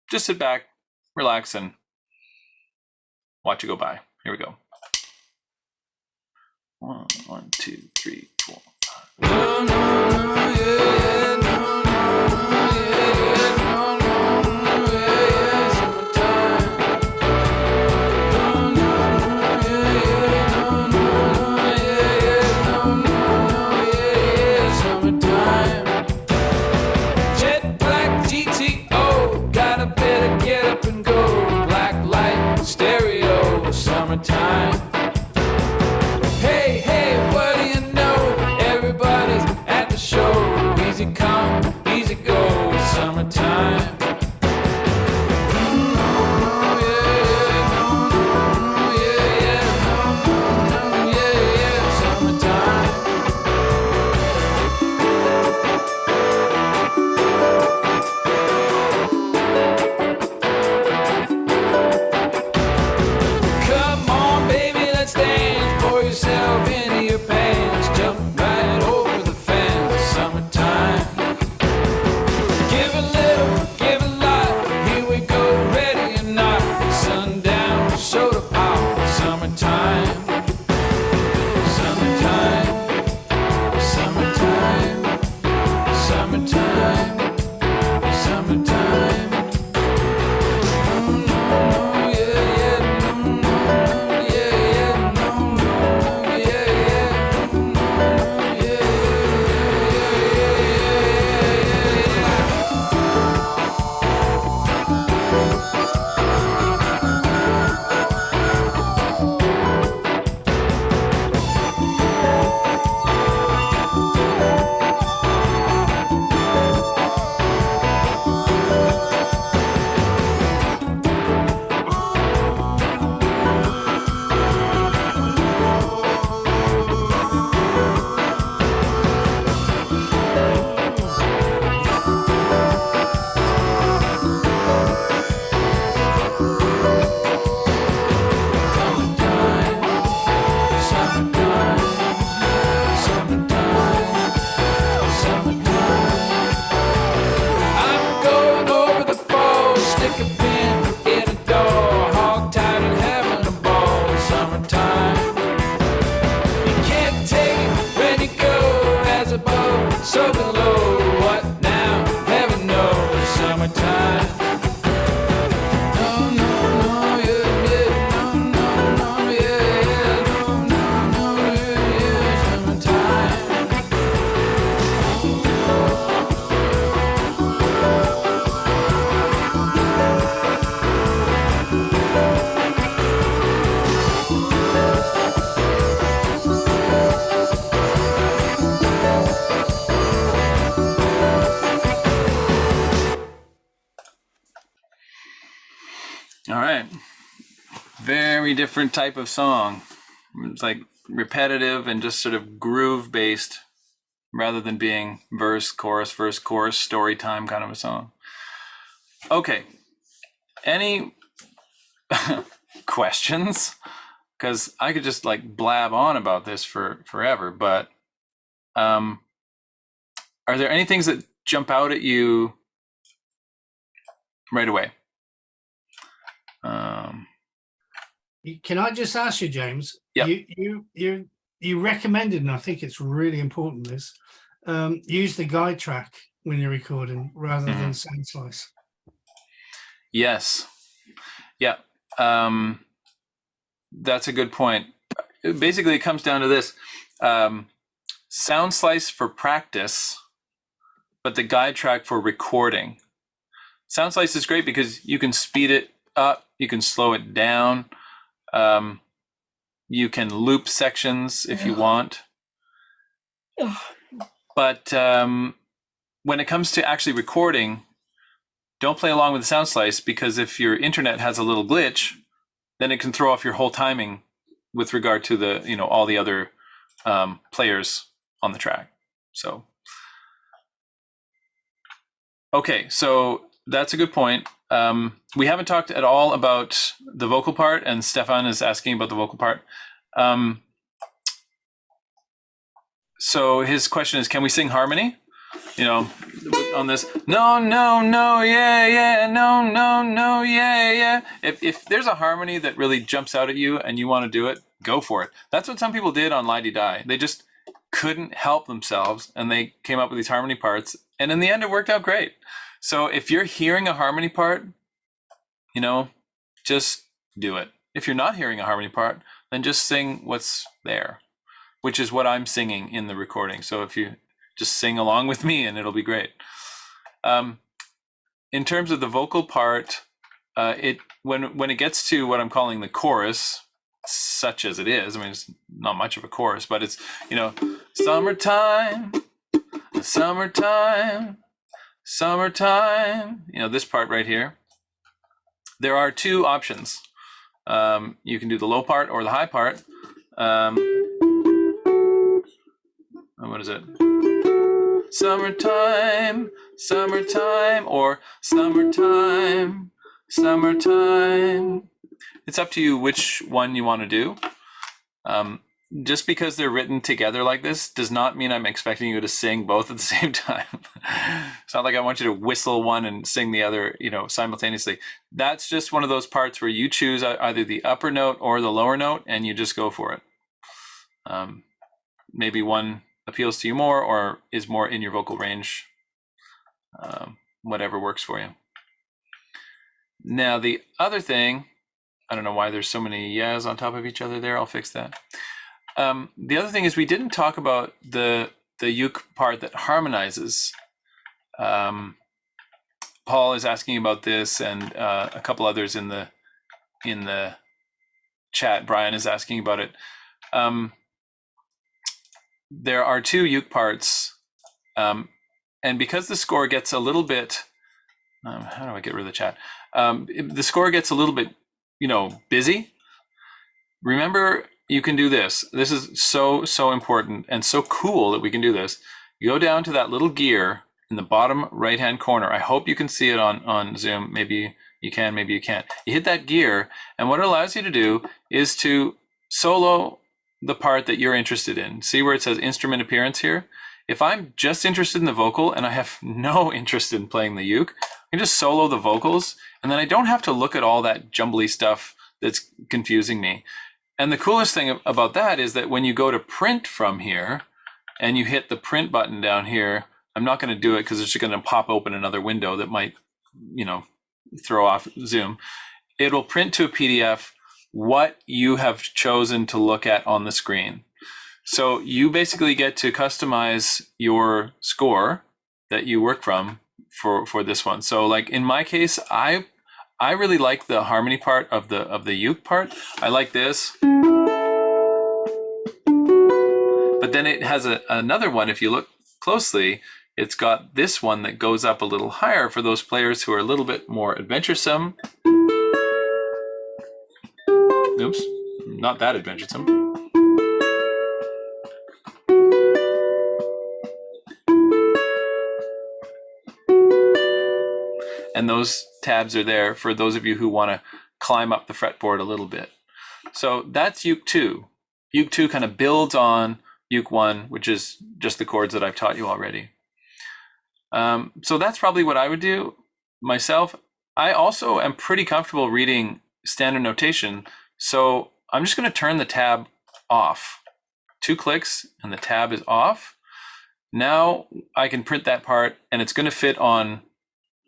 just sit back, relax, and watch it go by. Here we go. 1, 1, 2, 3, 4, 5. Summertime. Hey, hey, what do you know? Everybody's at the show. Easy come, easy go. Summertime. All right. Very different type of song. It's like repetitive and just sort of groove based. rather than being verse, chorus, story time kind of a song. Okay. Any questions? Because I could just like blab on about this for forever, but are there any things that jump out at you right away? Can I just ask you, James? Yep. You recommended, and I think it's really important. This use the guide track when you're recording rather than sound slice. Yes. Yeah. That's a good point. Basically, it comes down to this: sound slice for practice, but the guide track for recording. Sound slice is great because you can speed it up, you can slow it down. You can loop sections if you want. But when it comes to actually recording, don't play along with the sound slice, because if your internet has a little glitch, then it can throw off your whole timing with regard to the, all the other players on the track. So, okay, so that's a good point. We haven't talked at all about the vocal part, and Stefan is asking about the vocal part. So his question is, can we sing harmony? On this, no, yeah, no, yeah. If there's a harmony that really jumps out at you and you want to do it, go for it. That's what some people did on Lady Die. They just couldn't help themselves, and they came up with these harmony parts, and in the end, it worked out great. So if you're hearing a harmony part, just do it. If you're not hearing a harmony part, then just sing what's there, which is what I'm singing in the recording. So if you just sing along with me, and it'll be great. In terms of the vocal part, when it gets to what I'm calling the chorus, such as it is, I mean, it's not much of a chorus, but it's, summertime, summertime, summertime, this part right here. There are two options. You can do the low part or the high part. What is it? Summertime, summertime, or summertime, summertime. It's up to you which one you want to do. Just because they're written together like this does not mean I'm expecting you to sing both at the same time. It's not like I want you to whistle one and sing the other, simultaneously. That's just one of those parts where you choose either the upper note or the lower note, and you just go for it. Maybe one appeals to you more or is more in your vocal range. Whatever works for you. Now, the other thing, I don't know why there's so many yeahs on top of each other there. I'll fix that. The other thing is we didn't talk about the uke part that harmonizes. Paul is asking about this, and a couple others in the chat. Brian is asking about it. There are two uke parts, and because the score gets a little bit, how do I get rid of the chat? The score gets a little bit, busy. Remember, you can do this. This is so important and so cool that we can do this. You go down to that little gear in the bottom right-hand corner. I hope you can see it on Zoom. Maybe you can, maybe you can't. You hit that gear, and what it allows you to do is to solo the part that you're interested in. See where it says instrument appearance here? If I'm just interested in the vocal and I have no interest in playing the uke, I can just solo the vocals, and then I don't have to look at all that jumbly stuff that's confusing me. And the coolest thing about that is that when you go to print from here and you hit the print button down here, I'm not going to do it because it's just going to pop open another window that might, throw off Zoom. It'll print to a PDF what you have chosen to look at on the screen. So you basically get to customize your score that you work from for this one. So like in my case, I really like the harmony part of the uke part. I like this. But then it has another one, if you look closely, it's got this one that goes up a little higher for those players who are a little bit more adventuresome. Oops, not that adventuresome. and those tabs are there for those of you who want to climb up the fretboard a little bit. So that's uke 2. Uke 2 kind of builds on uke 1, which is just the chords that I've taught you already. So that's probably what I would do myself. I also am pretty comfortable reading standard notation, so I'm just going to turn the tab off. 2 clicks and the tab is off. Now I can print that part, and it's going to fit on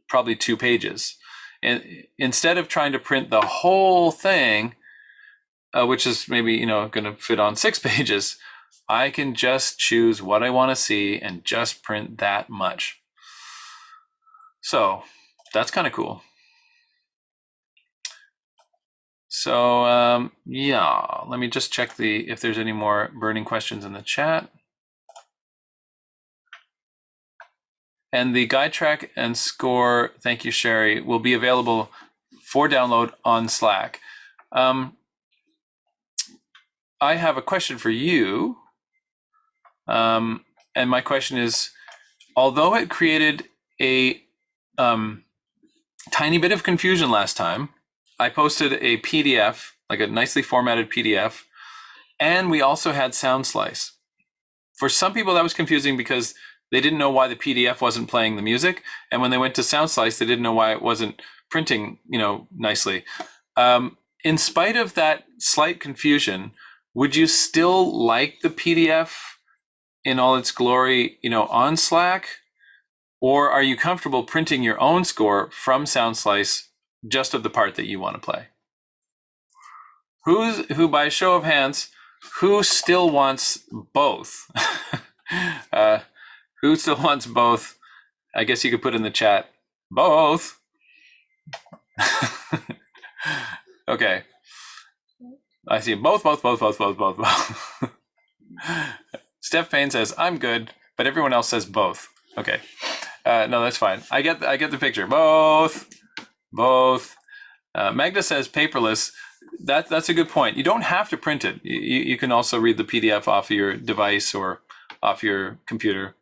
probably 2 pages. And instead of trying to print the whole thing, which is maybe going to fit on 6 pages, I can just choose what I want to see and just print that much. So that's kind of cool. So yeah, let me just check if there's any more burning questions in the chat. And the guide track and score, thank you, Sherry, will be available for download on Slack. I have a question for you. And my question is, although it created a tiny bit of confusion last time, I posted a PDF, like a nicely formatted PDF, and we also had Sound Slice. For some people, that was confusing because they didn't know why the PDF wasn't playing the music, and when they went to Sound Slice, they didn't know why it wasn't printing, nicely. In spite of that slight confusion, would you still like the PDF in all its glory, on Slack? Or are you comfortable printing your own score from Sound Slice, just of the part that you want to play? Who, by show of hands, who still wants both? Who still wants both? I guess you could put in the chat, both. Okay. I see both. Steph Payne says, I'm good, but everyone else says both. Okay. No, that's fine. I get the picture. Both. Magda says paperless. That's a good point. You don't have to print it. You can also read the PDF off your device or off your computer.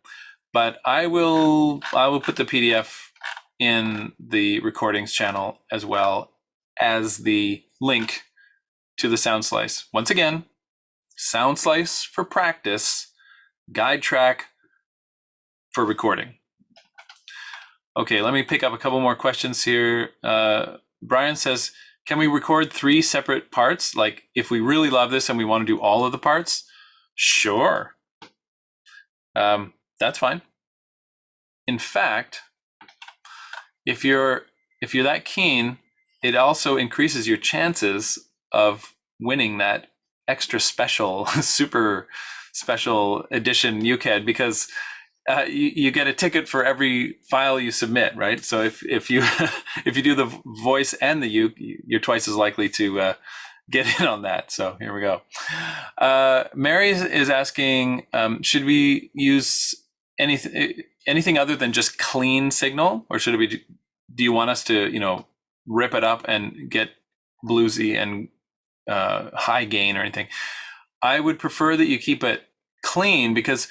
But I will put the PDF in the recordings channel as well as the link to the Sound Slice. Once again, Sound Slice for practice, guide track for recording. Okay, let me pick up a couple more questions here. Brian says, can we record 3 separate parts? Like if we really love this and we want to do all of the parts? Sure. That's fine. In fact, if you're that keen, it also increases your chances of winning that extra special, super special edition UCAD, because you get a ticket for every file you submit, right? So if you if you do the voice and the uke, you're twice as likely to get in on that. So here we go. Mary is asking, should we use anything other than just clean signal, or should we? Do you want us to rip it up and get bluesy and high gain or anything? I would prefer that you keep it clean, because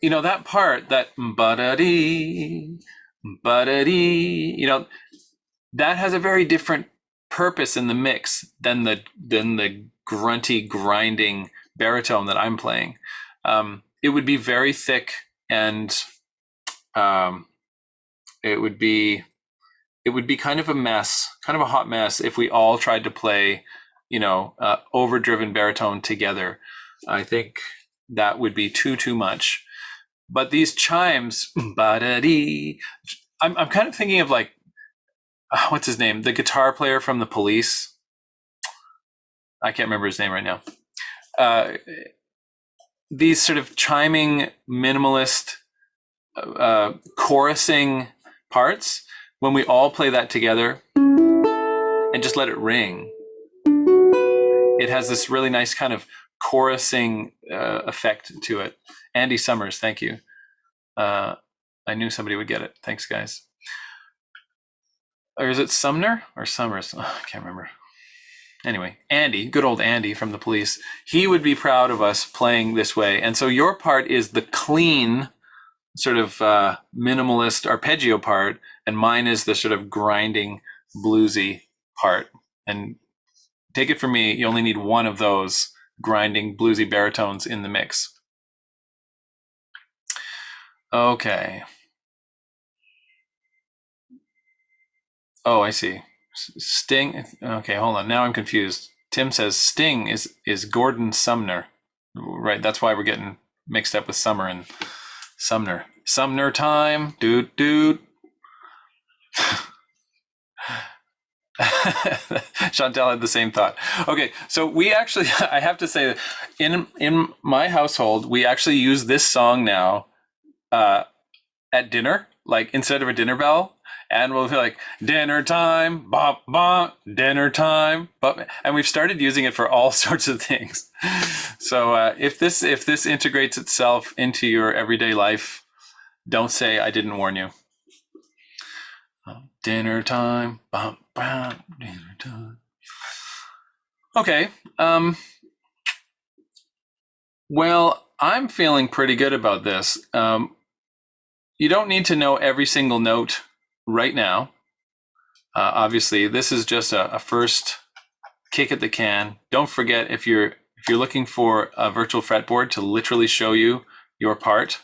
that part, that ba-da-dee, that has a very different purpose in the mix than the grunty, grinding baritone that I'm playing. It would be very thick, and it would be kind of a mess, kind of a hot mess, if we all tried to play, overdriven baritone together. I think that would be too much. But these chimes, ba-da-dee, I'm kind of thinking of like, what's his name? The guitar player from The Police. I can't remember his name right now. These sort of chiming, minimalist, chorusing parts, when we all play that together and just let it ring, it has this really nice kind of chorusing effect to it. Andy Summers, thank you. I knew somebody would get it. Thanks, guys. Or is it Sumner or Summers? Oh, I can't remember. Anyway, Andy, good old Andy from The Police, he would be proud of us playing this way. And so your part is the clean, sort of minimalist arpeggio part, and mine is the sort of grinding, bluesy part. And take it from me, you only need one of those grinding, bluesy baritones in the mix. Okay. Oh, I see. Sting. Okay, hold on. Now I'm confused. Tim says Sting is Gordon Sumner. Right, that's why we're getting mixed up with Summer and Sumner. Sumner time. Doot doot. Chantel had the same thought. Okay, so we actually, I have to say that in my household, we actually use this song now at dinner, like instead of a dinner bell. And we'll be like, dinner time, bop, bop, dinner time. Bop. And we've started using it for all sorts of things. So if this integrates itself into your everyday life, don't say I didn't warn you. Dinner time, bop, bop, dinner time. Okay. Well, I'm feeling pretty good about this. You don't need to know every single note right now. Obviously, this is just a first kick at the can. Don't forget, if you're looking for a virtual fretboard to literally show you your part,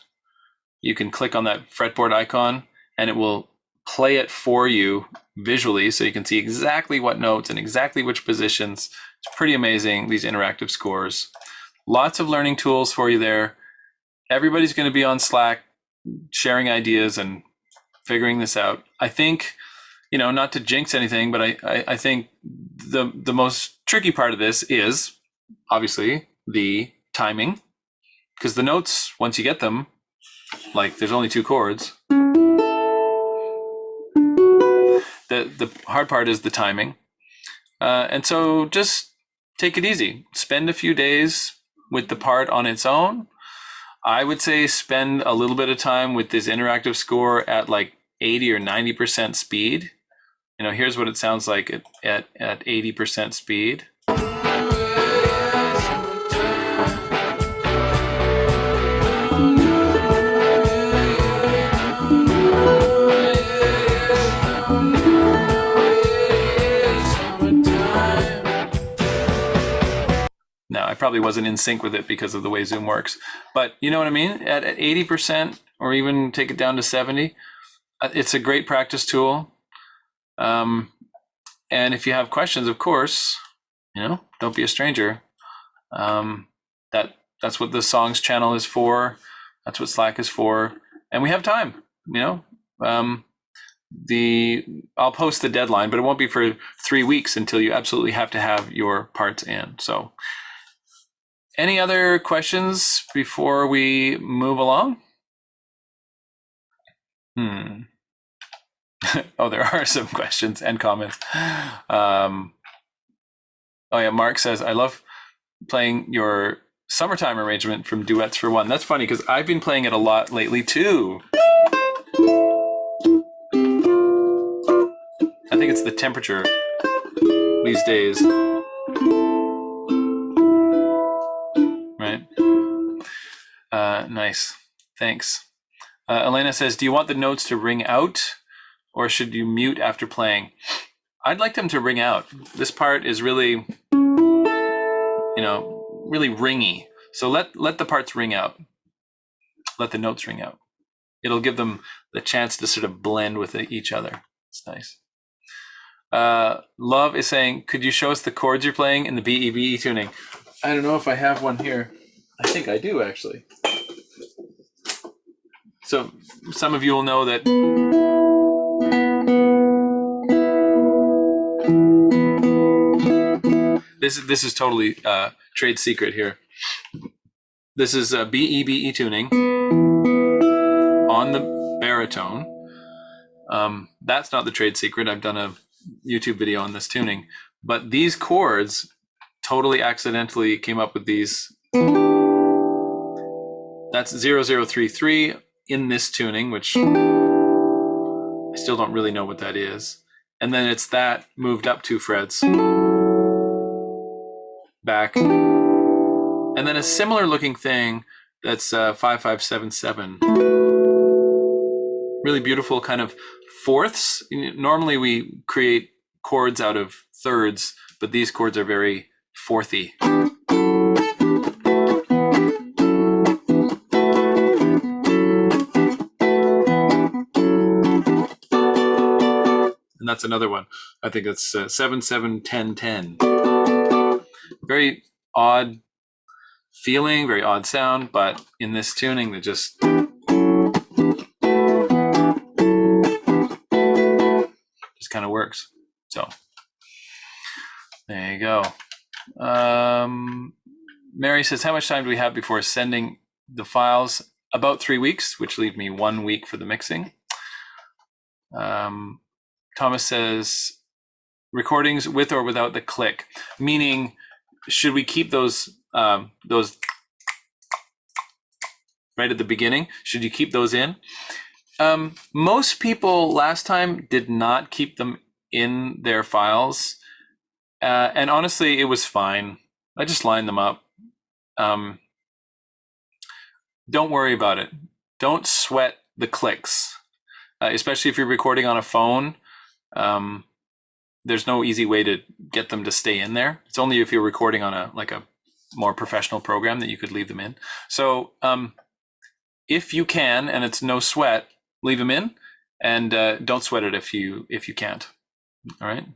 you can click on that fretboard icon and it will play it for you visually, so you can see exactly what notes and exactly which positions. It's pretty amazing, these interactive scores. Lots of learning tools for you there. Everybody's going to be on Slack sharing ideas and figuring this out. I think, not to jinx anything, but I think the most tricky part of this is obviously the timing, because the notes, once you get them, like there's only 2 chords. The hard part is the timing. And so just take it easy. Spend a few days with the part on its own. I would say spend a little bit of time with this interactive score at like 80 or 90% speed. Here's what it sounds like at 80% speed. Now, I probably wasn't in sync with it because of the way Zoom works, but you know what I mean? At 80%, or even take it down to 70, it's a great practice tool. And if you have questions, of course, don't be a stranger. That's what the songs channel is for. That's what Slack is for. And we have time, I'll post the deadline, but it won't be for 3 weeks until you absolutely have to have your parts in. So any other questions before we move along? Oh, there are some questions and comments. Oh yeah, Mark says, I love playing your summertime arrangement from Duets for One. That's funny because I've been playing it a lot lately too. I think it's the temperature these days. Right? Nice. Thanks. Elena says, do you want the notes to ring out or should you mute after playing? I'd like them to ring out. This part is really, really ringy. So let the parts ring out. Let the notes ring out. It'll give them the chance to sort of blend with each other. It's nice. Love is saying, could you show us the chords you're playing in the BEBE tuning? I don't know if I have one here. I think I do, actually. So some of you will know that this is totally trade secret here. This is BEBE tuning on the baritone. That's not the trade secret. I've done a YouTube video on this tuning, but these chords totally accidentally came up with these. That's 0033 in this tuning, which I still don't really know what that is. And then it's that moved up 2 frets, back, and then a similar looking thing that's 5577. really beautiful kind of fourths. Normally we create chords out of thirds, but these chords are very fourthy. And that's another one. I think it's 7 7 10 10. Very odd feeling, very odd sound, but in this tuning, it just kind of works. So there you go. Mary says, how much time do we have before sending the files? About 3 weeks, which leave me 1 week for the mixing. Thomas says, recordings with or without the click, meaning should we keep those right at the beginning? Should you keep those in? Most people last time did not keep them in their files. And honestly, it was fine. I just lined them up. Don't worry about it. Don't sweat the clicks, especially if you're recording on a phone. There's no easy way to get them to stay in there. It's only if you're recording on a more professional program that you could leave them in. So if you can, and it's no sweat, leave them in, and don't sweat it if you can't. All right.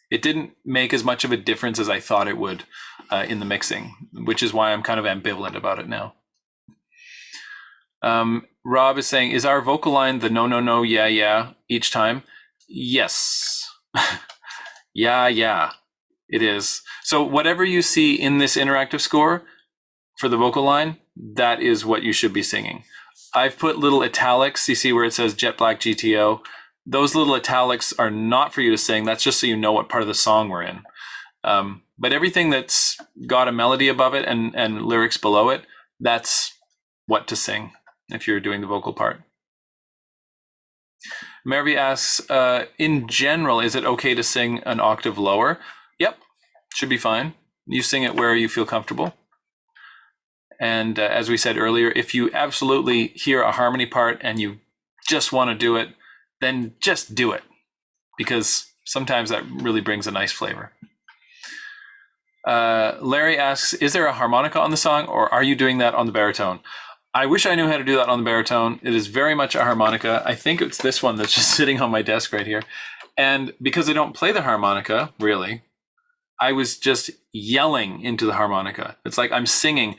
It didn't make as much of a difference as I thought it would in the mixing, which is why I'm kind of ambivalent about it now. Rob is saying, is our vocal line the no, no, no, yeah, yeah each time? Yes. Yeah, it is. So whatever you see in this interactive score for the vocal line, that is what you should be singing. I've put little italics, you see where it says Jet Black GTO. Those little italics are not for you to sing. That's just so you know what part of the song we're in. But everything that's got a melody above it and lyrics below it, that's what to sing if you're doing the vocal part. Mervy asks, in general, is it okay to sing an octave lower? Yep, should be fine. You sing it where you feel comfortable. And as we said earlier, if you absolutely hear a harmony part and you just want to do it, then just do it, because sometimes that really brings a nice flavor. Larry asks, is there a harmonica on the song, or are you doing that on the baritone? I wish I knew how to do that on the baritone. It is very much a harmonica. I think it's this one that's just sitting on my desk right here. And because I don't play the harmonica, really, I was just yelling into the harmonica. It's like I'm singing.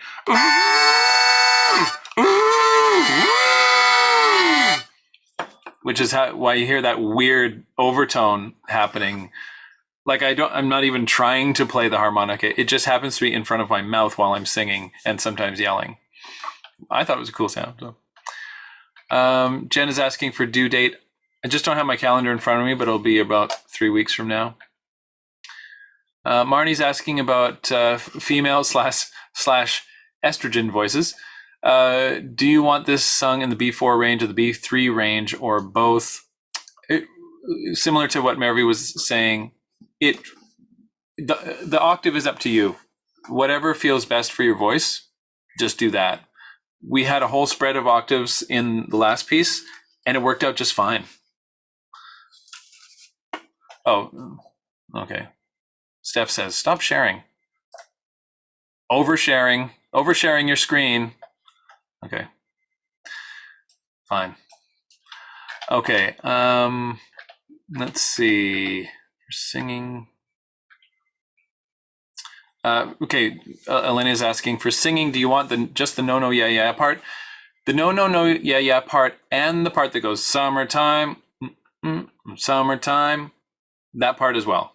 Which is why you hear that weird overtone happening. Like I'm not even trying to play the harmonica. It just happens to be in front of my mouth while I'm singing and sometimes yelling. I thought it was a cool sound. So. Jen is asking for due date. I just don't have my calendar in front of me, but it'll be about 3 weeks from now. Marnie's asking about female / estrogen voices. Do you want this sung in the B4 range or the B3 range, or both? Similar to what Mervy was saying, the octave is up to you. Whatever feels best for your voice, just do that. We had a whole spread of octaves in the last piece, and it worked out just fine. Oh, okay. Steph says, stop sharing. Oversharing your screen. Okay. Fine. Okay. Let's see. Singing. Okay. Elena is asking for singing. Do you want just the no, no, yeah, yeah part? The no, no, no, yeah, yeah part, and the part that goes summertime, summertime, that part as well.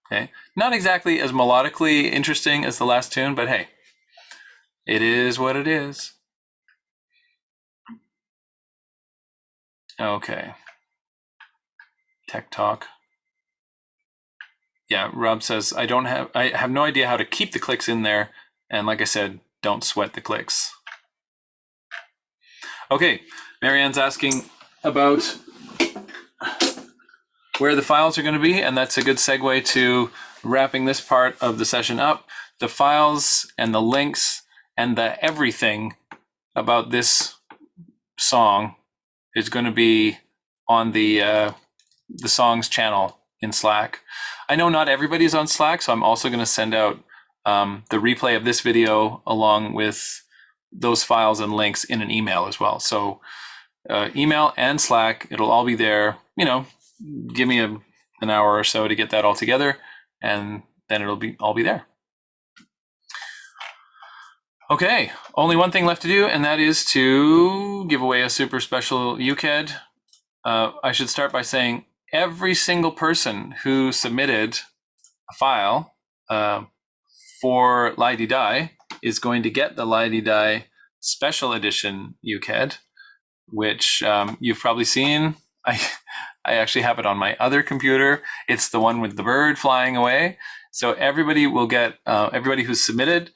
Okay. Not exactly as melodically interesting as the last tune, but hey, it is what it is. Okay. Tech talk. Yeah, Rob says, I have no idea how to keep the clicks in there. And like I said, don't sweat the clicks. Okay, Marianne's asking about where the files are going to be, and that's a good segue to wrapping this part of the session up. The files and the links and the everything about this song is going to be on the songs channel in Slack. I know not everybody's on Slack, so I'm also going to send out the replay of this video along with those files and links in an email as well. So email and Slack, it'll all be there. Give me an hour or so to get that all together, and then it'll all be there. Okay, only one thing left to do, and that is to give away a super special UCAD. I should start by saying every single person who submitted a file for Li-Di is going to get the Li-Di Special Edition UCAD, which you've probably seen. I actually have it on my other computer. It's the one with the bird flying away. So everybody will get, everybody who's submitted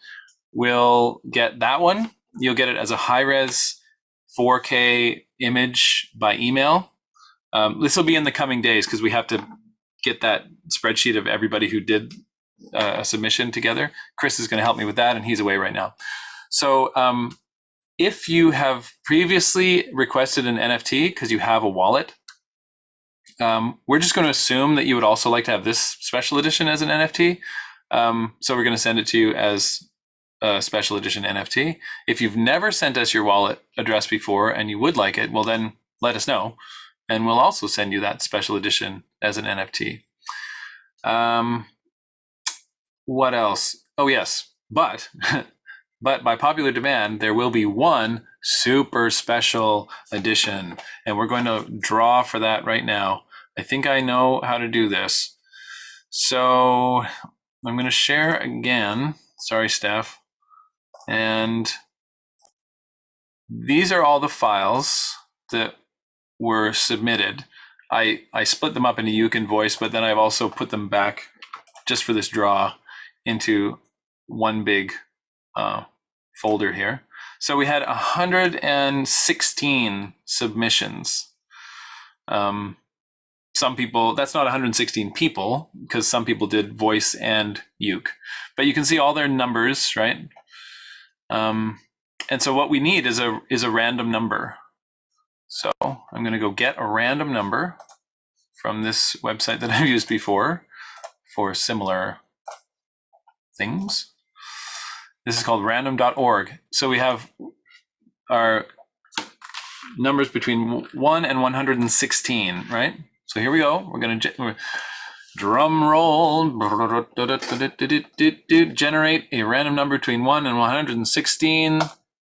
will get that one. You'll get it as a high-res 4K image by email. This will be in the coming days because we have to get that spreadsheet of everybody who did a submission together. Chris is going to help me with that, and he's away right now. So if you have previously requested an NFT because you have a wallet, we're just going to assume that you would also like to have this special edition as an NFT. So we're going to send it to you as a special edition NFT. If you've never sent us your wallet address before and you would like it, well, then let us know, and we'll also send you that special edition as an NFT. What else? Oh, yes, but by popular demand, there will be one super special edition, and we're going to draw for that right now. I think I know how to do this. So I'm going to share again. Sorry, Steph. And these are all the files that were submitted. I split them up into UCAN voice, but then I've also put them back just for this draw into one big folder here. So we had 116 submissions. Some people, that's not 116 people, because some people did voice and uke, but you can see all their numbers, right? And so what we need is a random number. So I'm going to go get a random number from this website that I've used before for similar things. This is called random.org. So we have our numbers between 1 and 116, right? So here we go. We're going to drum roll, generate a random number between 1 and 116.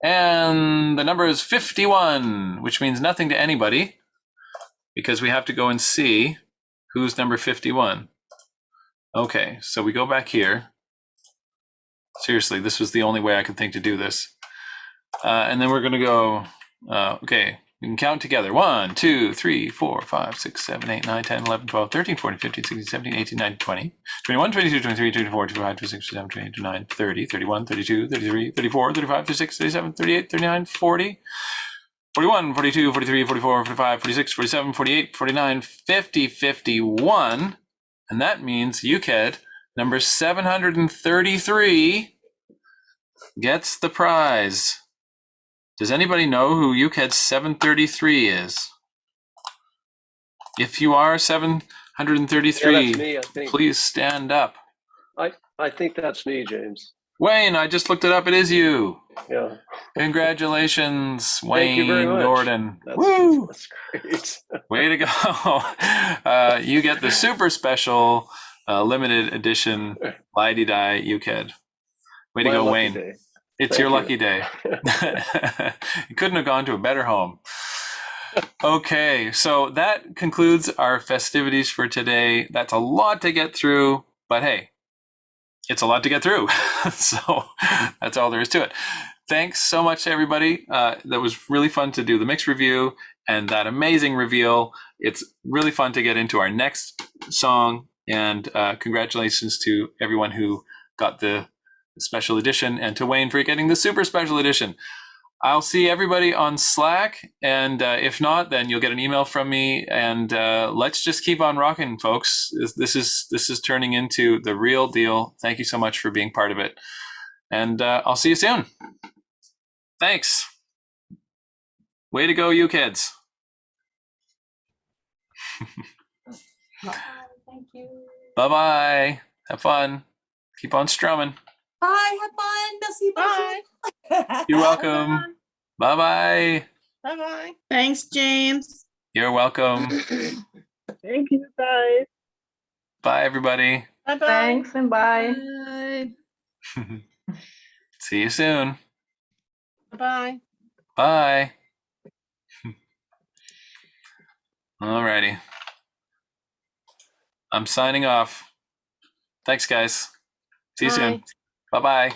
And the number is 51, which means nothing to anybody because we have to go and see who's number 51. Okay, so we go back here. Seriously, this was the only way I could think to do this. And then we're going to go, okay, we can count together. 1, 2, 3, 4, 5, 6, 7, 8, 9, 10, 11, 12, 13, 14, 15, 16, 17, 18, 19, 20, 21, 22, 23, 24, 25, 26, 27, 28, 29, 30, 31, 32, 33, 34, 35, 36, 37, 38, 39, 40, 41, 42, 43, 44, 45, 46, 47, 48, 49, 50, 51. And that means UCAD number 733 gets the prize. Does anybody know who UCAD 733 is? If you are 733, yeah, that's me, I think. Please stand up. I think that's me, James. Wayne, I just looked it up. It is you. Yeah. Congratulations, Wayne Thank you very much. Gordon. Woo! That's great. Way to go. You get the super special limited edition Li-Di UCAD. Way to go, Wayne. Day. It's your lucky day. You couldn't have gone to a better home. Okay, so that concludes our festivities for today. That's a lot to get through, but hey, it's a lot to get through. So that's all there is to it. Thanks so much, everybody. That was really fun to do the mix review and that amazing reveal. It's really fun to get into our next song, and congratulations to everyone who got the special edition, and to Wayne for getting the super special edition. I'll see everybody on Slack, and if not, then you'll get an email from me, and let's just keep on rocking, folks. This is turning into the real deal. Thank you so much for being part of it, and I'll see you soon. Thanks. Way to go, you kids. Thank you. Bye-bye. Have fun. Keep on strumming. Bye. Have fun. Merci. Bye. You're welcome. Bye-bye. Bye-bye. Thanks, James. You're welcome. Thank you, guys. Bye, everybody. Bye-bye. Thanks and bye. Bye. See you soon. Bye-bye. Bye. Alrighty. I'm signing off. Thanks, guys. See you soon. Bye. Bye-bye.